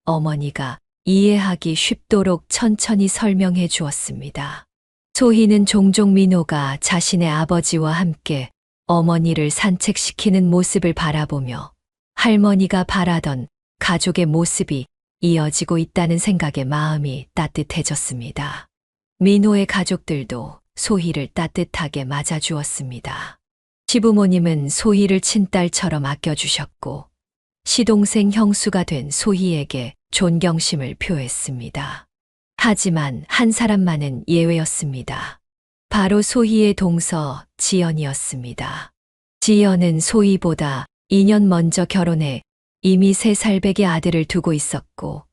어머니가 이해하기 쉽도록 천천히 설명해 주었습니다. 소희는 종종 민호가 자신의 아버지와 함께 어머니를 산책시키는 모습을 바라보며 할머니가 바라던 가족의 모습이 이어지고 있다는 생각에 마음이 따뜻해졌습니다. 민호의 가족들도 소희를 따뜻하게 맞아주었습니다. 시부모님은 소희를 친딸처럼 아껴주셨고 시동생 형수가 된 소희에게 존경심을 표했습니다. 하지만 한 사람만은 예외였습니다. 바로 소희의 동서 지연이었습니다. 지연은 소희보다 2년 먼저 결혼해 이미 3살배기 아들을 두고 있었고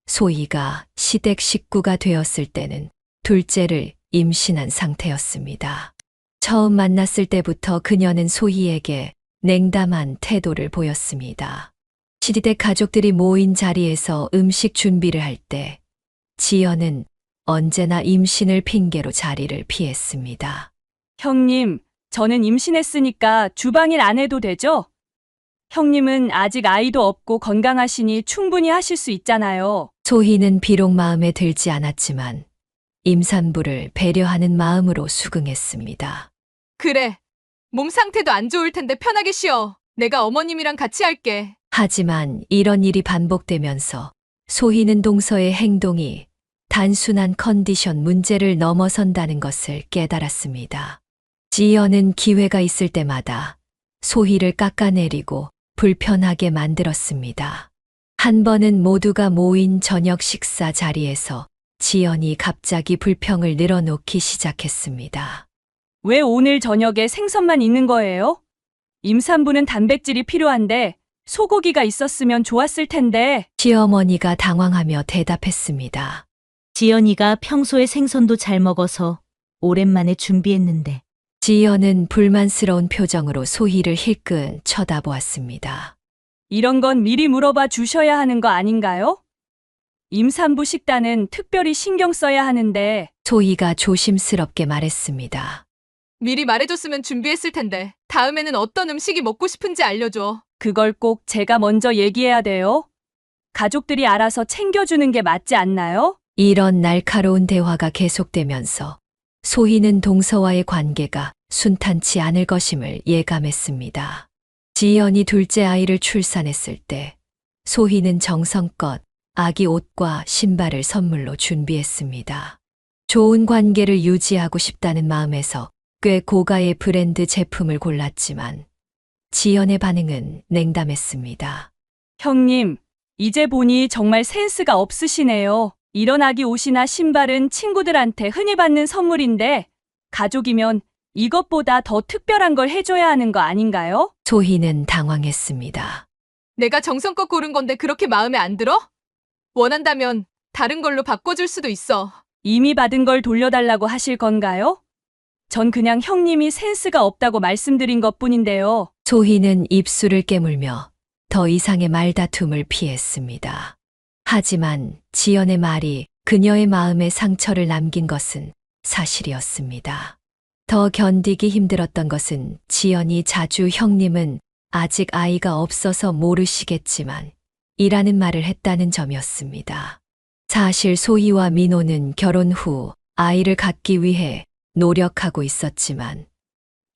소희가 시댁 식구가 되었을 때는 둘째를 임신한 상태였습니다. 처음 만났을 때부터 그녀는 소희에게 냉담한 태도를 보였습니다. 시댁 가족들이 모인 자리에서 음식 준비를 할 때 지연은 언제나 임신을 핑계로 자리를 피했습니다. 형님, 저는 임신했으니까 주방일 안 해도 되죠? 형님은 아직 아이도 없고 건강하시니 충분히 하실 수 있잖아요. 소희는 비록 마음에 들지 않았지만 임산부를 배려하는 마음으로 수긍했습니다. 그래. 몸 상태도 안 좋을 텐데 편하게 쉬어. 내가 어머님이랑 같이 할게. 하지만 이런 일이 반복되면서 소희는 동서의 행동이 단순한 컨디션 문제를 넘어선다는 것을 깨달았습니다. 지연은 기회가 있을 때마다 소희를 깎아내리고 불편하게 만들었습니다. 한 번은 모두가 모인 저녁 식사 자리에서 지연이 갑자기 불평을 늘어놓기 시작했습니다. 왜 오늘 저녁에 생선만 있는 거예요? 임산부는 단백질이 필요한데 소고기가 있었으면 좋았을 텐데. 시어머니가 당황하며 대답했습니다. 지연이가 평소에 생선도 잘 먹어서 오랜만에 준비했는데. 지연은 불만스러운 표정으로 소희를 힐끗 쳐다보았습니다. 이런 건 미리 물어봐 주셔야 하는 거 아닌가요? 임산부 식단은 특별히 신경 써야 하는데. 소희가 조심스럽게 말했습니다. 미리 말해줬으면 준비했을 텐데. 다음에는 어떤 음식이 먹고 싶은지 알려줘. 그걸 꼭 제가 먼저 얘기해야 돼요? 가족들이 알아서 챙겨주는 게 맞지 않나요? 이런 날카로운 대화가 계속되면서 소희는 동서와의 관계가 순탄치 않을 것임을 예감했습니다. 지연이 둘째 아이를 출산했을 때 소희는 정성껏 아기 옷과 신발을 선물로 준비했습니다. 좋은 관계를 유지하고 싶다는 마음에서 꽤 고가의 브랜드 제품을 골랐지만 지연의 반응은 냉담했습니다. 형님, 이제 보니 정말 센스가 없으시네요. 이런 아기 옷이나 신발은 친구들한테 흔히 받는 선물인데 가족이면 이것보다 더 특별한 걸 해줘야 하는 거 아닌가요? 소희는 당황했습니다. 내가 정성껏 고른 건데 그렇게 마음에 안 들어? 원한다면 다른 걸로 바꿔줄 수도 있어. 이미 받은 걸 돌려달라고 하실 건가요? 전 그냥 형님이 센스가 없다고 말씀드린 것뿐인데요. 소희는 입술을 깨물며 더 이상의 말다툼을 피했습니다. 하지만 지연의 말이 그녀의 마음에 상처를 남긴 것은 사실이었습니다. 더 견디기 힘들었던 것은 지연이 자주 형님은 아직 아이가 없어서 모르시겠지만 이라는 말을 했다는 점이었습니다. 사실 소희와 민호는 결혼 후 아이를 갖기 위해 노력하고 있었지만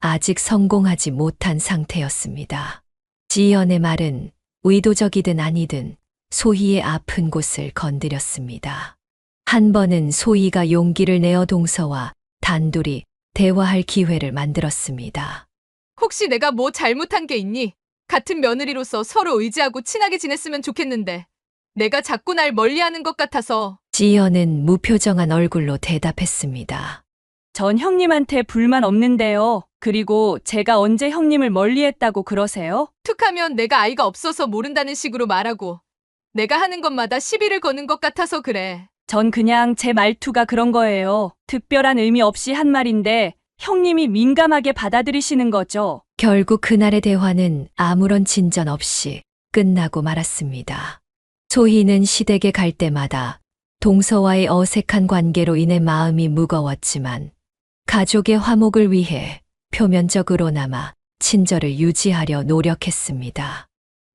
아직 성공하지 못한 상태였습니다. 지연의 말은 의도적이든 아니든 소희의 아픈 곳을 건드렸습니다. 한 번은 소희가 용기를 내어 동서와 단둘이 대화할 기회를 만들었습니다. 혹시 내가 뭐 잘못한 게 있니? 같은 며느리로서 서로 의지하고 친하게 지냈으면 좋겠는데 내가 자꾸 날 멀리하는 것 같아서. 지연은 무표정한 얼굴로 대답했습니다. 전 형님한테 불만 없는데요. 그리고 제가 언제 형님을 멀리했다고 그러세요? 툭하면 내가 아이가 없어서 모른다는 식으로 말하고 내가 하는 것마다 시비를 거는 것 같아서 그래. 전 그냥 제 말투가 그런 거예요. 특별한 의미 없이 한 말인데 형님이 민감하게 받아들이시는 거죠. 결국 그날의 대화는 아무런 진전 없이 끝나고 말았습니다. 소희는 시댁에 갈 때마다 동서와의 어색한 관계로 인해 마음이 무거웠지만 가족의 화목을 위해 표면적으로나마 친절을 유지하려 노력했습니다.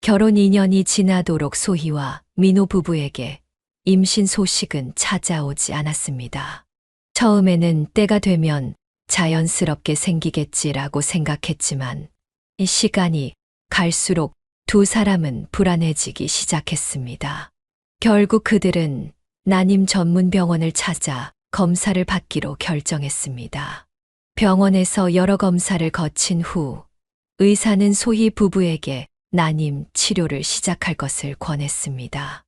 결혼 2년이 지나도록 소희와 민호 부부에게 임신 소식은 찾아오지 않았습니다. 처음에는 때가 되면 자연스럽게 생기겠지라고 생각했지만 이 시간이 갈수록 두 사람은 불안해지기 시작했습니다. 결국 그들은 난임 전문 병원을 찾아 검사를 받기로 결정했습니다. 병원에서 여러 검사를 거친 후 의사는 소희 부부에게 난임 치료를 시작할 것을 권했습니다.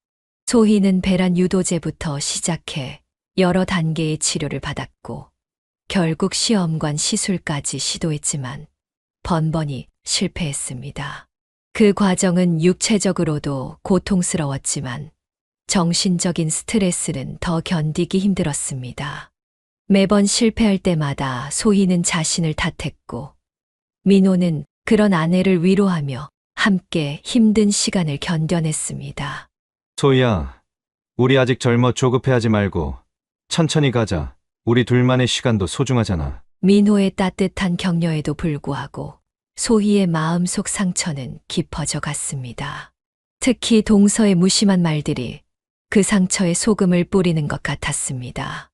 소희는 배란 유도제부터 시작해 여러 단계의 치료를 받았고 결국 시험관 시술까지 시도했지만 번번이 실패했습니다. 그 과정은 육체적으로도 고통스러웠지만 정신적인 스트레스는 더 견디기 힘들었습니다. 매번 실패할 때마다 소희는 자신을 탓했고 민호는 그런 아내를 위로하며 함께 힘든 시간을 견뎌냈습니다. 소희야, 우리 아직 젊어 조급해하지 말고 천천히 가자. 우리 둘만의 시간도 소중하잖아. 민호의 따뜻한 격려에도 불구하고 소희의 마음속 상처는 깊어져 갔습니다. 특히 동서의 무심한 말들이 그 상처에 소금을 뿌리는 것 같았습니다.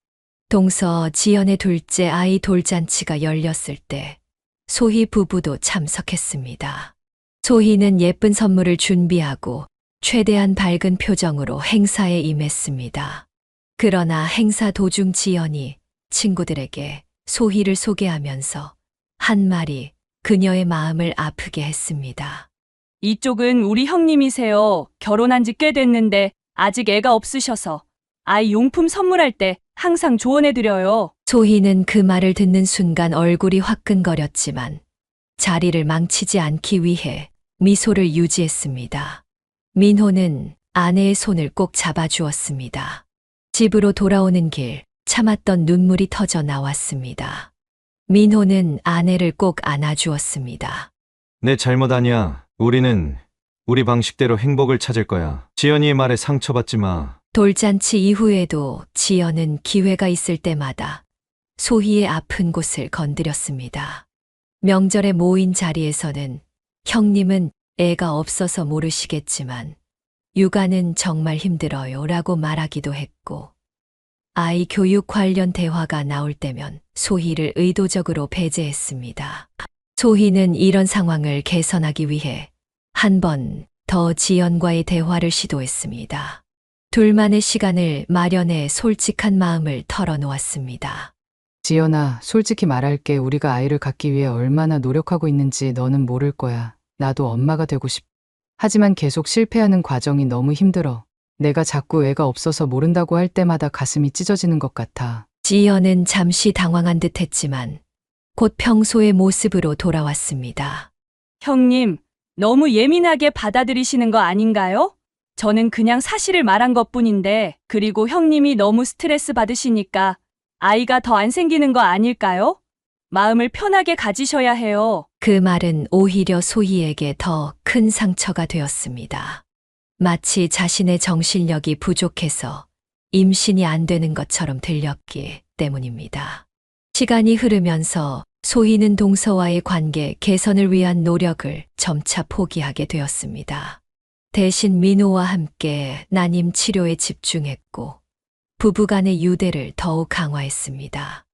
동서 지연의 둘째 아이 돌잔치가 열렸을 때 소희 부부도 참석했습니다. 소희는 예쁜 선물을 준비하고 최대한 밝은 표정으로 행사에 임했습니다. 그러나 행사 도중 지연이 친구들에게 소희를 소개하면서 한 말이 그녀의 마음을 아프게 했습니다. 이쪽은 우리 형님이세요. 결혼한 지 꽤 됐는데 아직 애가 없으셔서 아이 용품 선물할 때 항상 조언해드려요. 소희는 그 말을 듣는 순간 얼굴이 화끈거렸지만 자리를 망치지 않기 위해 미소를 유지했습니다. 민호는 아내의 손을 꼭 잡아주었습니다. 집으로 돌아오는 길 참았던 눈물이 터져 나왔습니다. 민호는 아내를 꼭 안아주었습니다. 내 잘못 아니야. 우리는 우리 방식대로 행복을 찾을 거야. 지연이의 말에 상처받지 마. 돌잔치 이후에도 지연은 기회가 있을 때마다 소희의 아픈 곳을 건드렸습니다. 명절에 모인 자리에서는 형님은 애가 없어서 모르시겠지만 육아는 정말 힘들어요 라고 말하기도 했고 아이 교육 관련 대화가 나올 때면 소희를 의도적으로 배제했습니다. 소희는 이런 상황을 개선하기 위해 한 번 더 지연과의 대화를 시도했습니다. 둘만의 시간을 마련해 솔직한 마음을 털어놓았습니다. 지연아, 솔직히 말할게. 우리가 아이를 갖기 위해 얼마나 노력하고 있는지 너는 모를 거야. 나도 엄마가 되고 하지만 계속 실패하는 과정이 너무 힘들어. 내가 자꾸 애가 없어서 모른다고 할 때마다 가슴이 찢어지는 것 같아. 지연은 잠시 당황한 듯 했지만 곧 평소의 모습으로 돌아왔습니다. 형님, 너무 예민하게 받아들이시는 거 아닌가요? 저는 그냥 사실을 말한 것뿐인데, 그리고 형님이 너무 스트레스 받으시니까 아이가 더 안 생기는 거 아닐까요? 마음을 편하게 가지셔야 해요. 그 말은 오히려 소희에게 더 큰 상처가 되었습니다. 마치 자신의 정신력이 부족해서 임신이 안 되는 것처럼 들렸기 때문입니다. 시간이 흐르면서 소희는 동서와의 관계 개선을 위한 노력을 점차 포기하게 되었습니다. 대신 민호와 함께 난임 치료에 집중했고 부부간의 유대를 더욱 강화했습니다.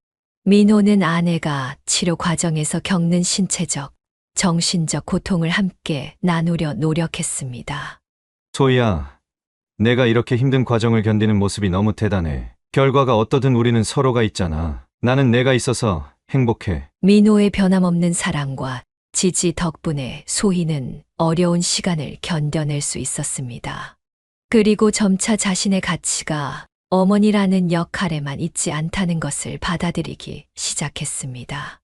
민호는 아내가 치료 과정에서 겪는 신체적, 정신적 고통을 함께 나누려 노력했습니다. 소희야, 내가 이렇게 힘든 과정을 견디는 모습이 너무 대단해. 결과가 어떠든 우리는 서로가 있잖아. 나는 내가 있어서 행복해. 민호의 변함없는 사랑과 지지 덕분에 소희는 어려운 시간을 견뎌낼 수 있었습니다. 그리고 점차 자신의 가치가 어머니라는 역할에만 있지 않다는 것을 받아들이기 시작했습니다.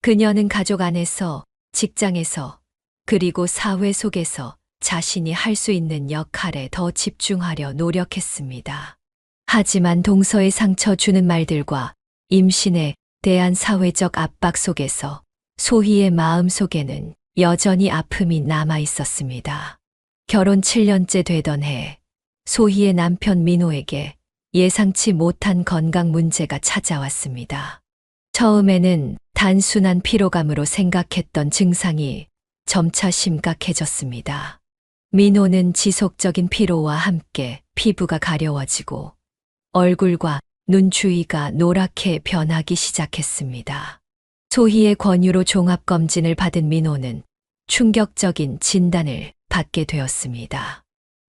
그녀는 가족 안에서, 직장에서, 그리고 사회 속에서 자신이 할 수 있는 역할에 더 집중하려 노력했습니다. 하지만 동서의 상처 주는 말들과 임신에 대한 사회적 압박 속에서 소희의 마음 속에는 여전히 아픔이 남아 있었습니다. 결혼 7년째 되던 해, 소희의 남편 민호에게 예상치 못한 건강 문제가 찾아왔습니다. 처음에는 단순한 피로감으로 생각했던 증상이 점차 심각해졌습니다. 민호는 지속적인 피로와 함께 피부가 가려워지고 얼굴과 눈 주위가 노랗게 변하기 시작했습니다. 소희의 권유로 종합검진을 받은 민호는 충격적인 진단을 받게 되었습니다.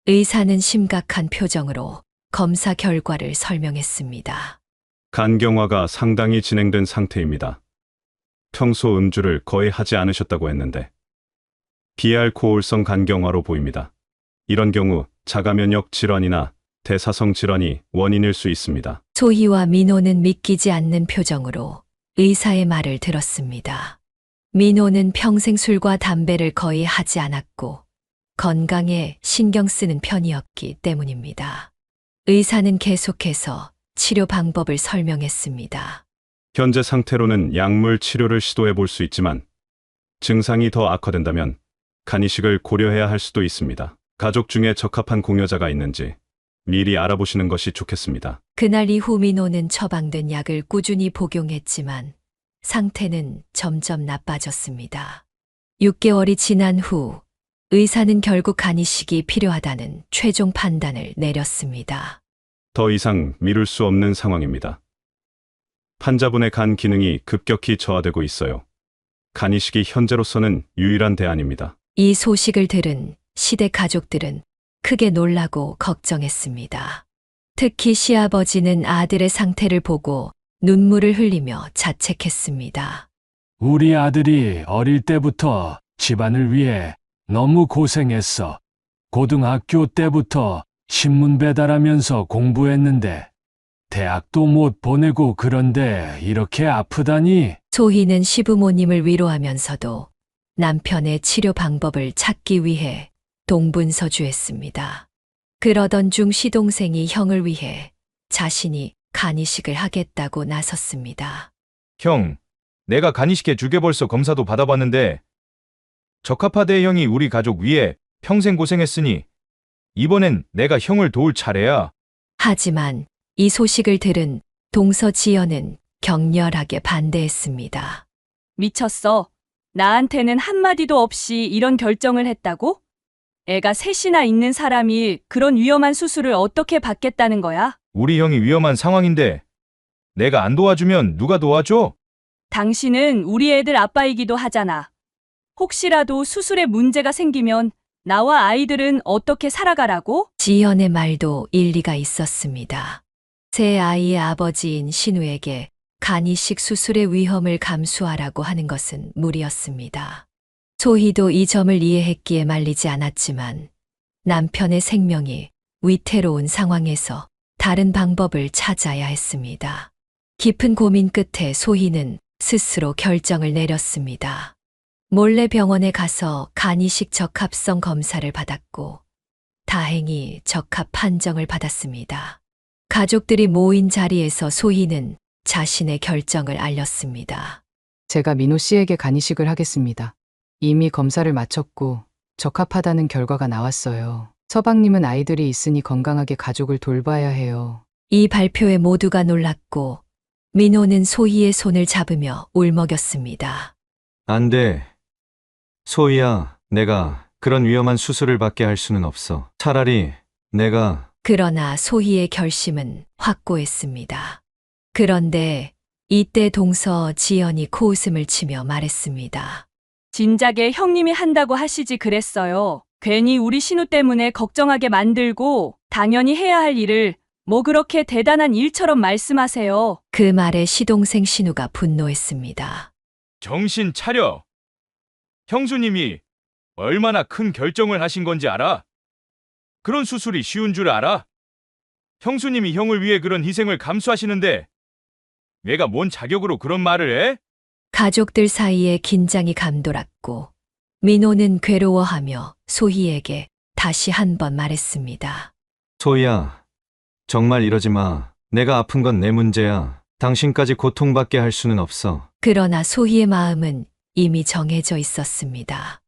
의사는 심각한 표정으로 검사 결과를 설명했습니다. 간경화가 상당히 진행된 상태입니다. 평소 음주를 거의 하지 않으셨다고 했는데 비알코올성 간경화로 보입니다. 이런 경우 자가면역 질환이나 대사성 질환이 원인일 수 있습니다. 소희와 민호는 믿기지 않는 표정으로 의사의 말을 들었습니다. 민호는 평생 술과 담배를 거의 하지 않았고 건강에 신경 쓰는 편이었기 때문입니다. 의사는 계속해서 치료 방법을 설명했습니다. 현재 상태로는 약물 치료를 시도해 볼 수 있지만 증상이 더 악화된다면 간이식을 고려해야 할 수도 있습니다. 가족 중에 적합한 공여자가 있는지 미리 알아보시는 것이 좋겠습니다. 그날 이후 민호는 처방된 약을 꾸준히 복용했지만 상태는 점점 나빠졌습니다. 6개월이 지난 후 의사는 결국 간이식이 필요하다는 최종 판단을 내렸습니다. 더 이상 미룰 수 없는 상황입니다. 환자분의 간 기능이 급격히 저하되고 있어요. 간이식이 현재로서는 유일한 대안입니다. 이 소식을 들은 시댁 가족들은 크게 놀라고 걱정했습니다. 특히 시아버지는 아들의 상태를 보고 눈물을 흘리며 자책했습니다. 우리 아들이 어릴 때부터 집안을 위해 너무 고생했어. 고등학교 때부터 신문 배달하면서 공부했는데 대학도 못 보내고 그런데 이렇게 아프다니. 소희는 시부모님을 위로하면서도 남편의 치료 방법을 찾기 위해 동분서주했습니다. 그러던 중 시동생이 형을 위해 자신이 간이식을 하겠다고 나섰습니다. 형, 내가 간이식해 주게 벌써 검사도 받아봤는데 적합하대. 형이 우리 가족 위해 평생 고생했으니 이번엔 내가 형을 도울 차례야. 하지만 이 소식을 들은 동서지연은 격렬하게 반대했습니다. 미쳤어. 나한테는 한마디도 없이 이런 결정을 했다고? 애가 셋이나 있는 사람이 그런 위험한 수술을 어떻게 받겠다는 거야? 우리 형이 위험한 상황인데 내가 안 도와주면 누가 도와줘? 당신은 우리 애들 아빠이기도 하잖아. 혹시라도 수술에 문제가 생기면 나와 아이들은 어떻게 살아가라고? 지연의 말도 일리가 있었습니다. 새 아이의 아버지인 신우에게 간이식 수술의 위험을 감수하라고 하는 것은 무리였습니다. 소희도 이 점을 이해했기에 말리지 않았지만 남편의 생명이 위태로운 상황에서 다른 방법을 찾아야 했습니다. 깊은 고민 끝에 소희는 스스로 결정을 내렸습니다. 몰래 병원에 가서 간이식 적합성 검사를 받았고 다행히 적합 판정을 받았습니다. 가족들이 모인 자리에서 소희는 자신의 결정을 알렸습니다. 제가 민호 씨에게 간이식을 하겠습니다. 이미 검사를 마쳤고 적합하다는 결과가 나왔어요. 서방님은 아이들이 있으니 건강하게 가족을 돌봐야 해요. 이 발표에 모두가 놀랐고 민호는 소희의 손을 잡으며 울먹였습니다. 안 돼. 소희야, 내가 그런 위험한 수술을 받게 할 수는 없어. 차라리 내가... 그러나 소희의 결심은 확고했습니다. 그런데 이때 동서 지연이 코웃음을 치며 말했습니다. 진작에 형님이 한다고 하시지 그랬어요. 괜히 우리 신우 때문에 걱정하게 만들고 당연히 해야 할 일을 뭐 그렇게 대단한 일처럼 말씀하세요. 그 말에 시동생 신우가 분노했습니다. 정신 차려. 형수님이 얼마나 큰 결정을 하신 건지 알아? 그런 수술이 쉬운 줄 알아? 형수님이 형을 위해 그런 희생을 감수하시는데 내가 뭔 자격으로 그런 말을 해? 가족들 사이에 긴장이 감돌았고 민호는 괴로워하며 소희에게 다시 한 번 말했습니다. 소희야, 정말 이러지 마. 내가 아픈 건 내 문제야. 당신까지 고통받게 할 수는 없어. 그러나 소희의 마음은 이미 정해져 있었습니다.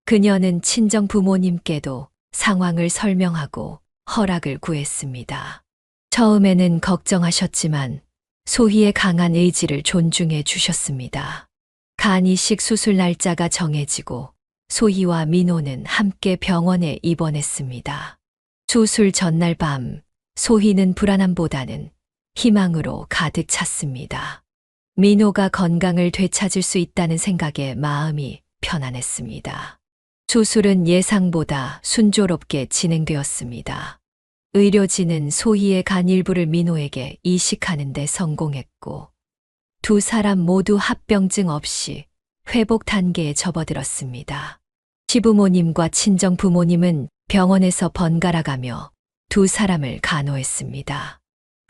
그녀는 친정 부모님께도 상황을 설명하고 허락을 구했습니다. 처음에는 걱정하셨지만 소희의 강한 의지를 존중해 주셨습니다. 간이식 수술 날짜가 정해지고 소희와 민호는 함께 병원에 입원했습니다. 수술 전날 밤 소희는 불안함보다는 희망으로 가득 찼습니다. 민호가 건강을 되찾을 수 있다는 생각에 마음이 편안했습니다. 수술은 예상보다 순조롭게 진행되었습니다. 의료진은 소희의 간 일부를 민호에게 이식하는 데 성공했고 두 사람 모두 합병증 없이 회복 단계에 접어들었습니다. 시부모님과 친정 부모님은 병원에서 번갈아가며 두 사람을 간호했습니다.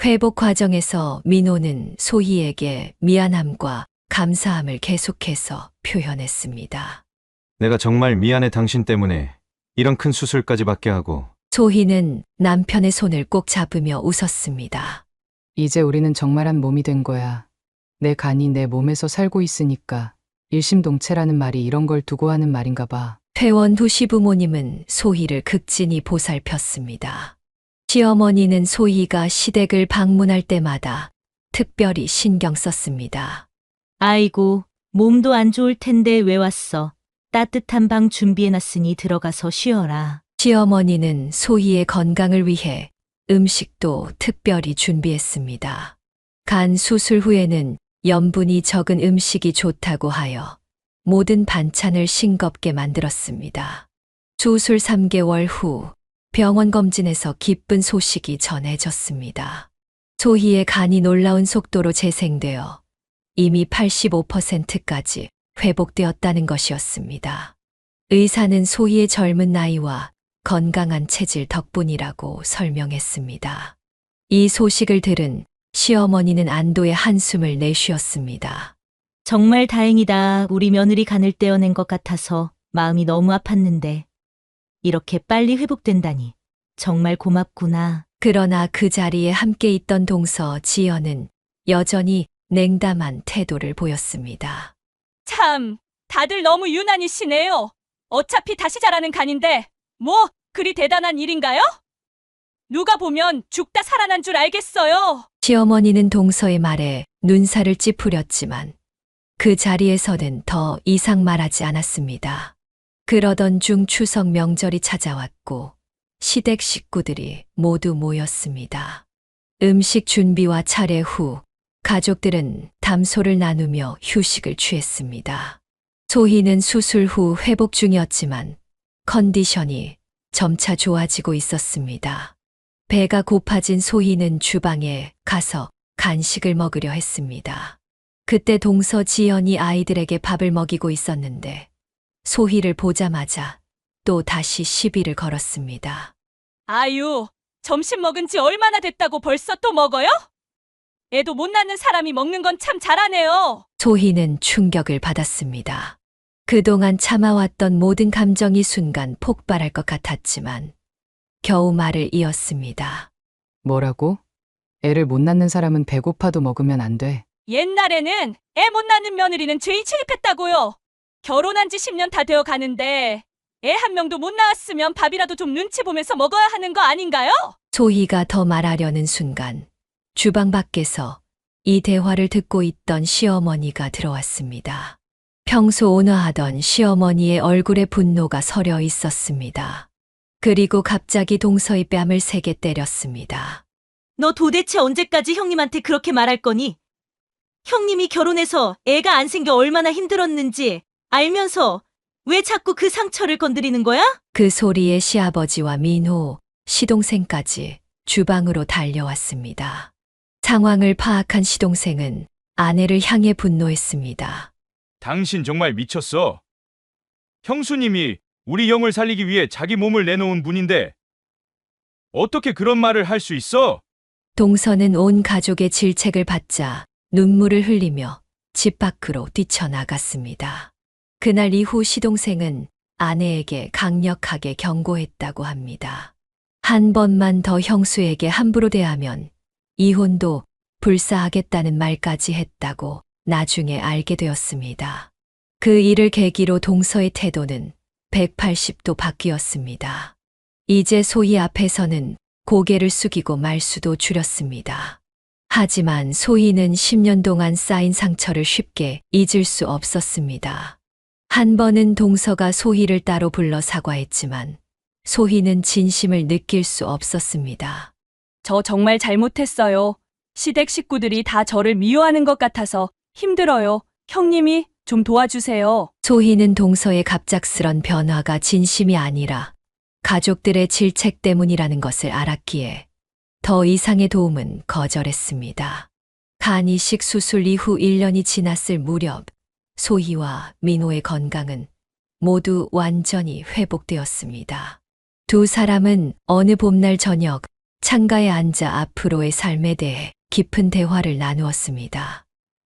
회복 과정에서 민호는 소희에게 미안함과 감사함을 계속해서 표현했습니다. 내가 정말 미안해. 당신 때문에 이런 큰 수술까지 받게 하고. 소희는 남편의 손을 꼭 잡으며 웃었습니다. 이제 우리는 정말 한 몸이 된 거야. 내 간이 내 몸에서 살고 있으니까 일심동체라는 말이 이런 걸 두고 하는 말인가 봐. 퇴원 후 시부모님은 소희를 극진히 보살폈습니다. 시어머니는 소희가 시댁을 방문할 때마다 특별히 신경 썼습니다. 아이고, 몸도 안 좋을 텐데 왜 왔어? 따뜻한 방 준비해놨으니 들어가서 쉬어라. 시어머니는 소희의 건강을 위해 음식도 특별히 준비했습니다. 간 수술 후에는 염분이 적은 음식이 좋다고 하여 모든 반찬을 싱겁게 만들었습니다. 수술 3개월 후 병원 검진에서 기쁜 소식이 전해졌습니다. 소희의 간이 놀라운 속도로 재생되어 이미 85%까지 회복되었다는 것이었습니다. 의사는 소희의 젊은 나이와 건강한 체질 덕분이라고 설명했습니다. 이 소식을 들은 시어머니는 안도의 한숨을 내쉬었습니다. 정말 다행이다. 우리 며느리 간을 떼어낸 것 같아서 마음이 너무 아팠는데 이렇게 빨리 회복된다니 정말 고맙구나. 그러나 그 자리에 함께 있던 동서 지연은 여전히 냉담한 태도를 보였습니다. 참, 다들 너무 유난히시네요. 어차피 다시 자라는 간인데 뭐 그리 대단한 일인가요? 누가 보면 죽다 살아난 줄 알겠어요. 시어머니는 동서의 말에 눈살을 찌푸렸지만 그 자리에서는 더 이상 말하지 않았습니다. 그러던 중 추석 명절이 찾아왔고 시댁 식구들이 모두 모였습니다. 음식 준비와 차례 후 가족들은 담소를 나누며 휴식을 취했습니다. 소희는 수술 후 회복 중이었지만 컨디션이 점차 좋아지고 있었습니다. 배가 고파진 소희는 주방에 가서 간식을 먹으려 했습니다. 그때 동서 지연이 아이들에게 밥을 먹이고 있었는데 소희를 보자마자 또 다시 시비를 걸었습니다. 아유, 점심 먹은 지 얼마나 됐다고 벌써 또 먹어요? 애도 못 낳는 사람이 먹는 건 참 잘하네요. 소희는 충격을 받았습니다. 그동안 참아왔던 모든 감정이 순간 폭발할 것 같았지만 겨우 말을 이었습니다. 뭐라고? 애를 못 낳는 사람은 배고파도 먹으면 안 돼. 옛날에는 애 못 낳는 며느리는 죄인 취급했다고요. 결혼한 지 10년 다 되어 가는데 애 한 명도 못 낳았으면 밥이라도 좀 눈치 보면서 먹어야 하는 거 아닌가요? 소희가 더 말하려는 순간 주방 밖에서 이 대화를 듣고 있던 시어머니가 들어왔습니다. 평소 온화하던 시어머니의 얼굴에 분노가 서려 있었습니다. 그리고 갑자기 동서의 뺨을 세게 때렸습니다. 너 도대체 언제까지 형님한테 그렇게 말할 거니? 형님이 결혼해서 애가 안 생겨 얼마나 힘들었는지 알면서 왜 자꾸 그 상처를 건드리는 거야? 그 소리에 시아버지와 민호, 시동생까지 주방으로 달려왔습니다. 상황을 파악한 시동생은 아내를 향해 분노했습니다. 당신 정말 미쳤어. 형수님이 우리 영을 살리기 위해 자기 몸을 내놓은 분인데 어떻게 그런 말을 할 수 있어? 동서는 온 가족의 질책을 받자 눈물을 흘리며 집 밖으로 뛰쳐나갔습니다. 그날 이후 시동생은 아내에게 강력하게 경고했다고 합니다. 한 번만 더 형수에게 함부로 대하면 이혼도 불사하겠다는 말까지 했다고 나중에 알게 되었습니다. 그 일을 계기로 동서의 태도는 180도 바뀌었습니다. 이제 소희 앞에서는 고개를 숙이고 말수도 줄였습니다. 하지만 소희는 10년 동안 쌓인 상처를 쉽게 잊을 수 없었습니다. 한 번은 동서가 소희를 따로 불러 사과했지만 소희는 진심을 느낄 수 없었습니다. 저 정말 잘못했어요. 시댁 식구들이 다 저를 미워하는 것 같아서 힘들어요. 형님이 좀 도와주세요. 소희는 동서의 갑작스런 변화가 진심이 아니라 가족들의 질책 때문이라는 것을 알았기에 더 이상의 도움은 거절했습니다. 간 이식 수술 이후 1년이 지났을 무렵 소희와 민호의 건강은 모두 완전히 회복되었습니다. 두 사람은 어느 봄날 저녁 창가에 앉아 앞으로의 삶에 대해 깊은 대화를 나누었습니다.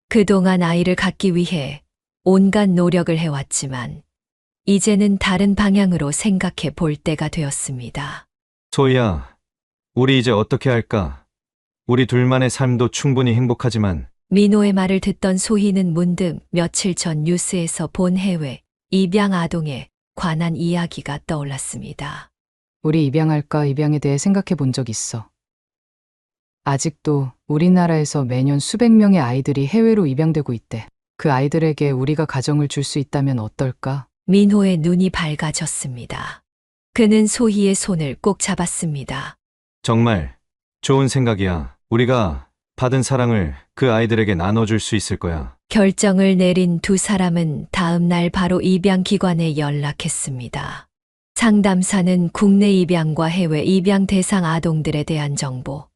그동안 아이를 갖기 위해 온갖 노력을 해왔지만 이제는 다른 방향으로 생각해 볼 때가 되었습니다. 소희야, 우리 이제 어떻게 할까? 우리 둘만의 삶도 충분히 행복하지만 민호의 말을 듣던 소희는 문득 며칠 전 뉴스에서 본 해외 입양 아동에 관한 이야기가 떠올랐습니다. 우리 입양할까 입양에 대해 생각해 본 적 있어. 아직도 우리나라에서 매년 수백 명의 아이들이 해외로 입양되고 있대. 그 아이들에게 우리가 가정을 줄 수 있다면 어떨까? 민호의 눈이 밝아졌습니다. 그는 소희의 손을 꼭 잡았습니다. 정말 좋은 생각이야. 우리가 받은 사랑을 그 아이들에게 나눠줄 수 있을 거야. 결정을 내린 두 사람은 다음 날 바로 입양기관에 연락했습니다. 상담사는 국내 입양과 해외 입양 대상 아동들에 대한 정보,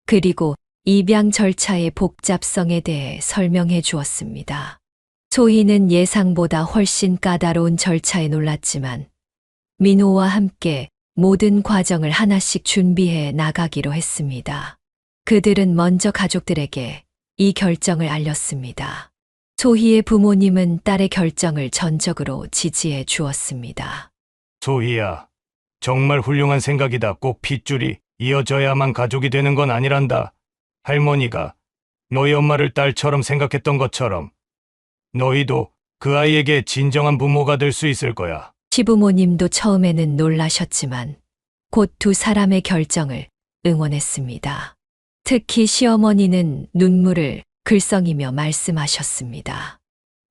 그리고 입양 절차의 복잡성에 대해 설명해 주었습니다. 소희는 예상보다 훨씬 까다로운 절차에 놀랐지만 민호와 함께 모든 과정을 하나씩 준비해 나가기로 했습니다. 그들은 먼저 가족들에게 이 결정을 알렸습니다. 소희의 부모님은 딸의 결정을 전적으로 지지해 주었습니다. 소희야, 정말 훌륭한 생각이다. 꼭 핏줄이 이어져야만 가족이 되는 건 아니란다. 할머니가 너희 엄마를 딸처럼 생각했던 것처럼 너희도 그 아이에게 진정한 부모가 될 수 있을 거야. 시부모님도 처음에는 놀라셨지만 곧 두 사람의 결정을 응원했습니다. 특히 시어머니는 눈물을 글썽이며 말씀하셨습니다.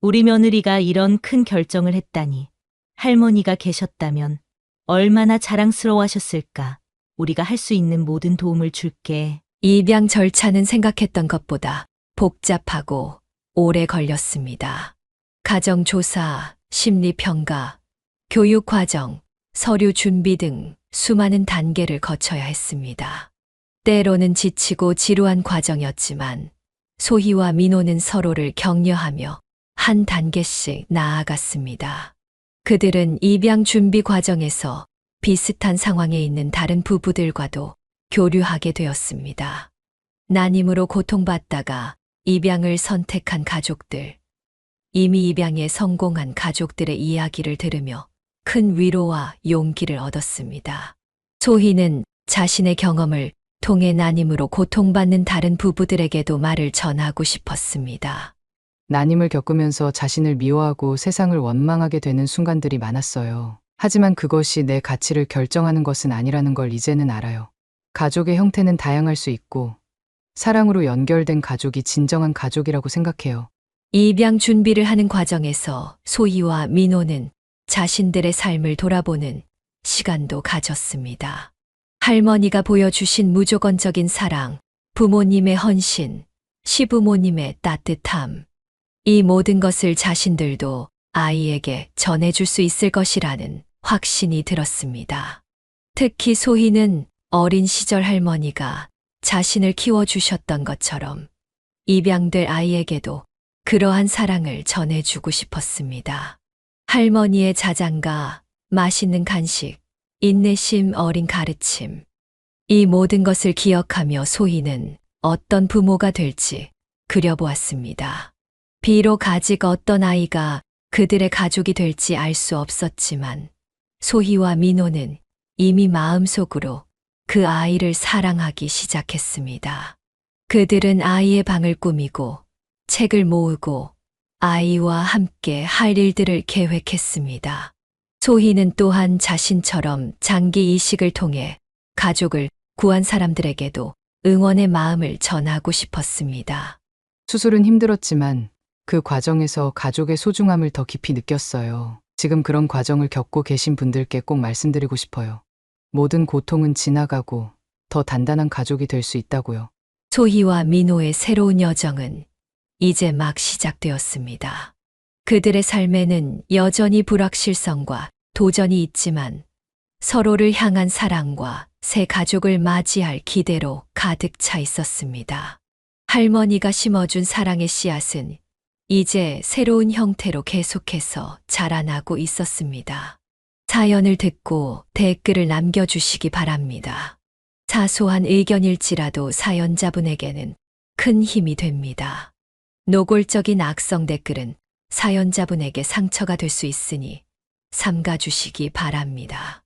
우리 며느리가 이런 큰 결정을 했다니. 할머니가 계셨다면 얼마나 자랑스러워하셨을까. 우리가 할 수 있는 모든 도움을 줄게. 입양 절차는 생각했던 것보다 복잡하고 오래 걸렸습니다. 가정조사, 심리평가, 교육과정, 서류 준비 등 수많은 단계를 거쳐야 했습니다. 때로는 지치고 지루한 과정이었지만 소희와 민호는 서로를 격려하며 한 단계씩 나아갔습니다. 그들은 입양 준비 과정에서 비슷한 상황에 있는 다른 부부들과도 교류하게 되었습니다. 난임으로 고통받다가 입양을 선택한 가족들, 이미 입양에 성공한 가족들의 이야기를 들으며 큰 위로와 용기를 얻었습니다. 소희는 자신의 경험을 통해 난임으로 고통받는 다른 부부들에게도 말을 전하고 싶었습니다. 난임을 겪으면서 자신을 미워하고 세상을 원망하게 되는 순간들이 많았어요. 하지만 그것이 내 가치를 결정하는 것은 아니라는 걸 이제는 알아요. 가족의 형태는 다양할 수 있고 사랑으로 연결된 가족이 진정한 가족이라고 생각해요. 입양 준비를 하는 과정에서 소희와 민호는 자신들의 삶을 돌아보는 시간도 가졌습니다. 할머니가 보여주신 무조건적인 사랑, 부모님의 헌신, 시부모님의 따뜻함, 이 모든 것을 자신들도 아이에게 전해줄 수 있을 것이라는 확신이 들었습니다. 특히 소희는 어린 시절 할머니가 자신을 키워주셨던 것처럼 입양될 아이에게도 그러한 사랑을 전해주고 싶었습니다. 할머니의 자장가, 맛있는 간식, 인내심 어린 가르침, 이 모든 것을 기억하며 소희는 어떤 부모가 될지 그려보았습니다. 비록 아직 어떤 아이가 그들의 가족이 될지 알 수 없었지만 소희와 민호는 이미 마음속으로 그 아이를 사랑하기 시작했습니다. 그들은 아이의 방을 꾸미고 책을 모으고 아이와 함께 할 일들을 계획했습니다. 소희는 또한 자신처럼 장기 이식을 통해 가족을 구한 사람들에게도 응원의 마음을 전하고 싶었습니다. 수술은 힘들었지만 그 과정에서 가족의 소중함을 더 깊이 느꼈어요. 지금 그런 과정을 겪고 계신 분들께 꼭 말씀드리고 싶어요. 모든 고통은 지나가고 더 단단한 가족이 될 수 있다고요. 소희와 민호의 새로운 여정은 이제 막 시작되었습니다. 그들의 삶에는 여전히 불확실성과 도전이 있지만 서로를 향한 사랑과 새 가족을 맞이할 기대로 가득 차 있었습니다. 할머니가 심어준 사랑의 씨앗은 이제 새로운 형태로 계속해서 자라나고 있었습니다. 사연을 듣고 댓글을 남겨주시기 바랍니다. 사소한 의견일지라도 사연자분에게는 큰 힘이 됩니다. 노골적인 악성 댓글은 사연자분에게 상처가 될 수 있으니 삼가주시기 바랍니다.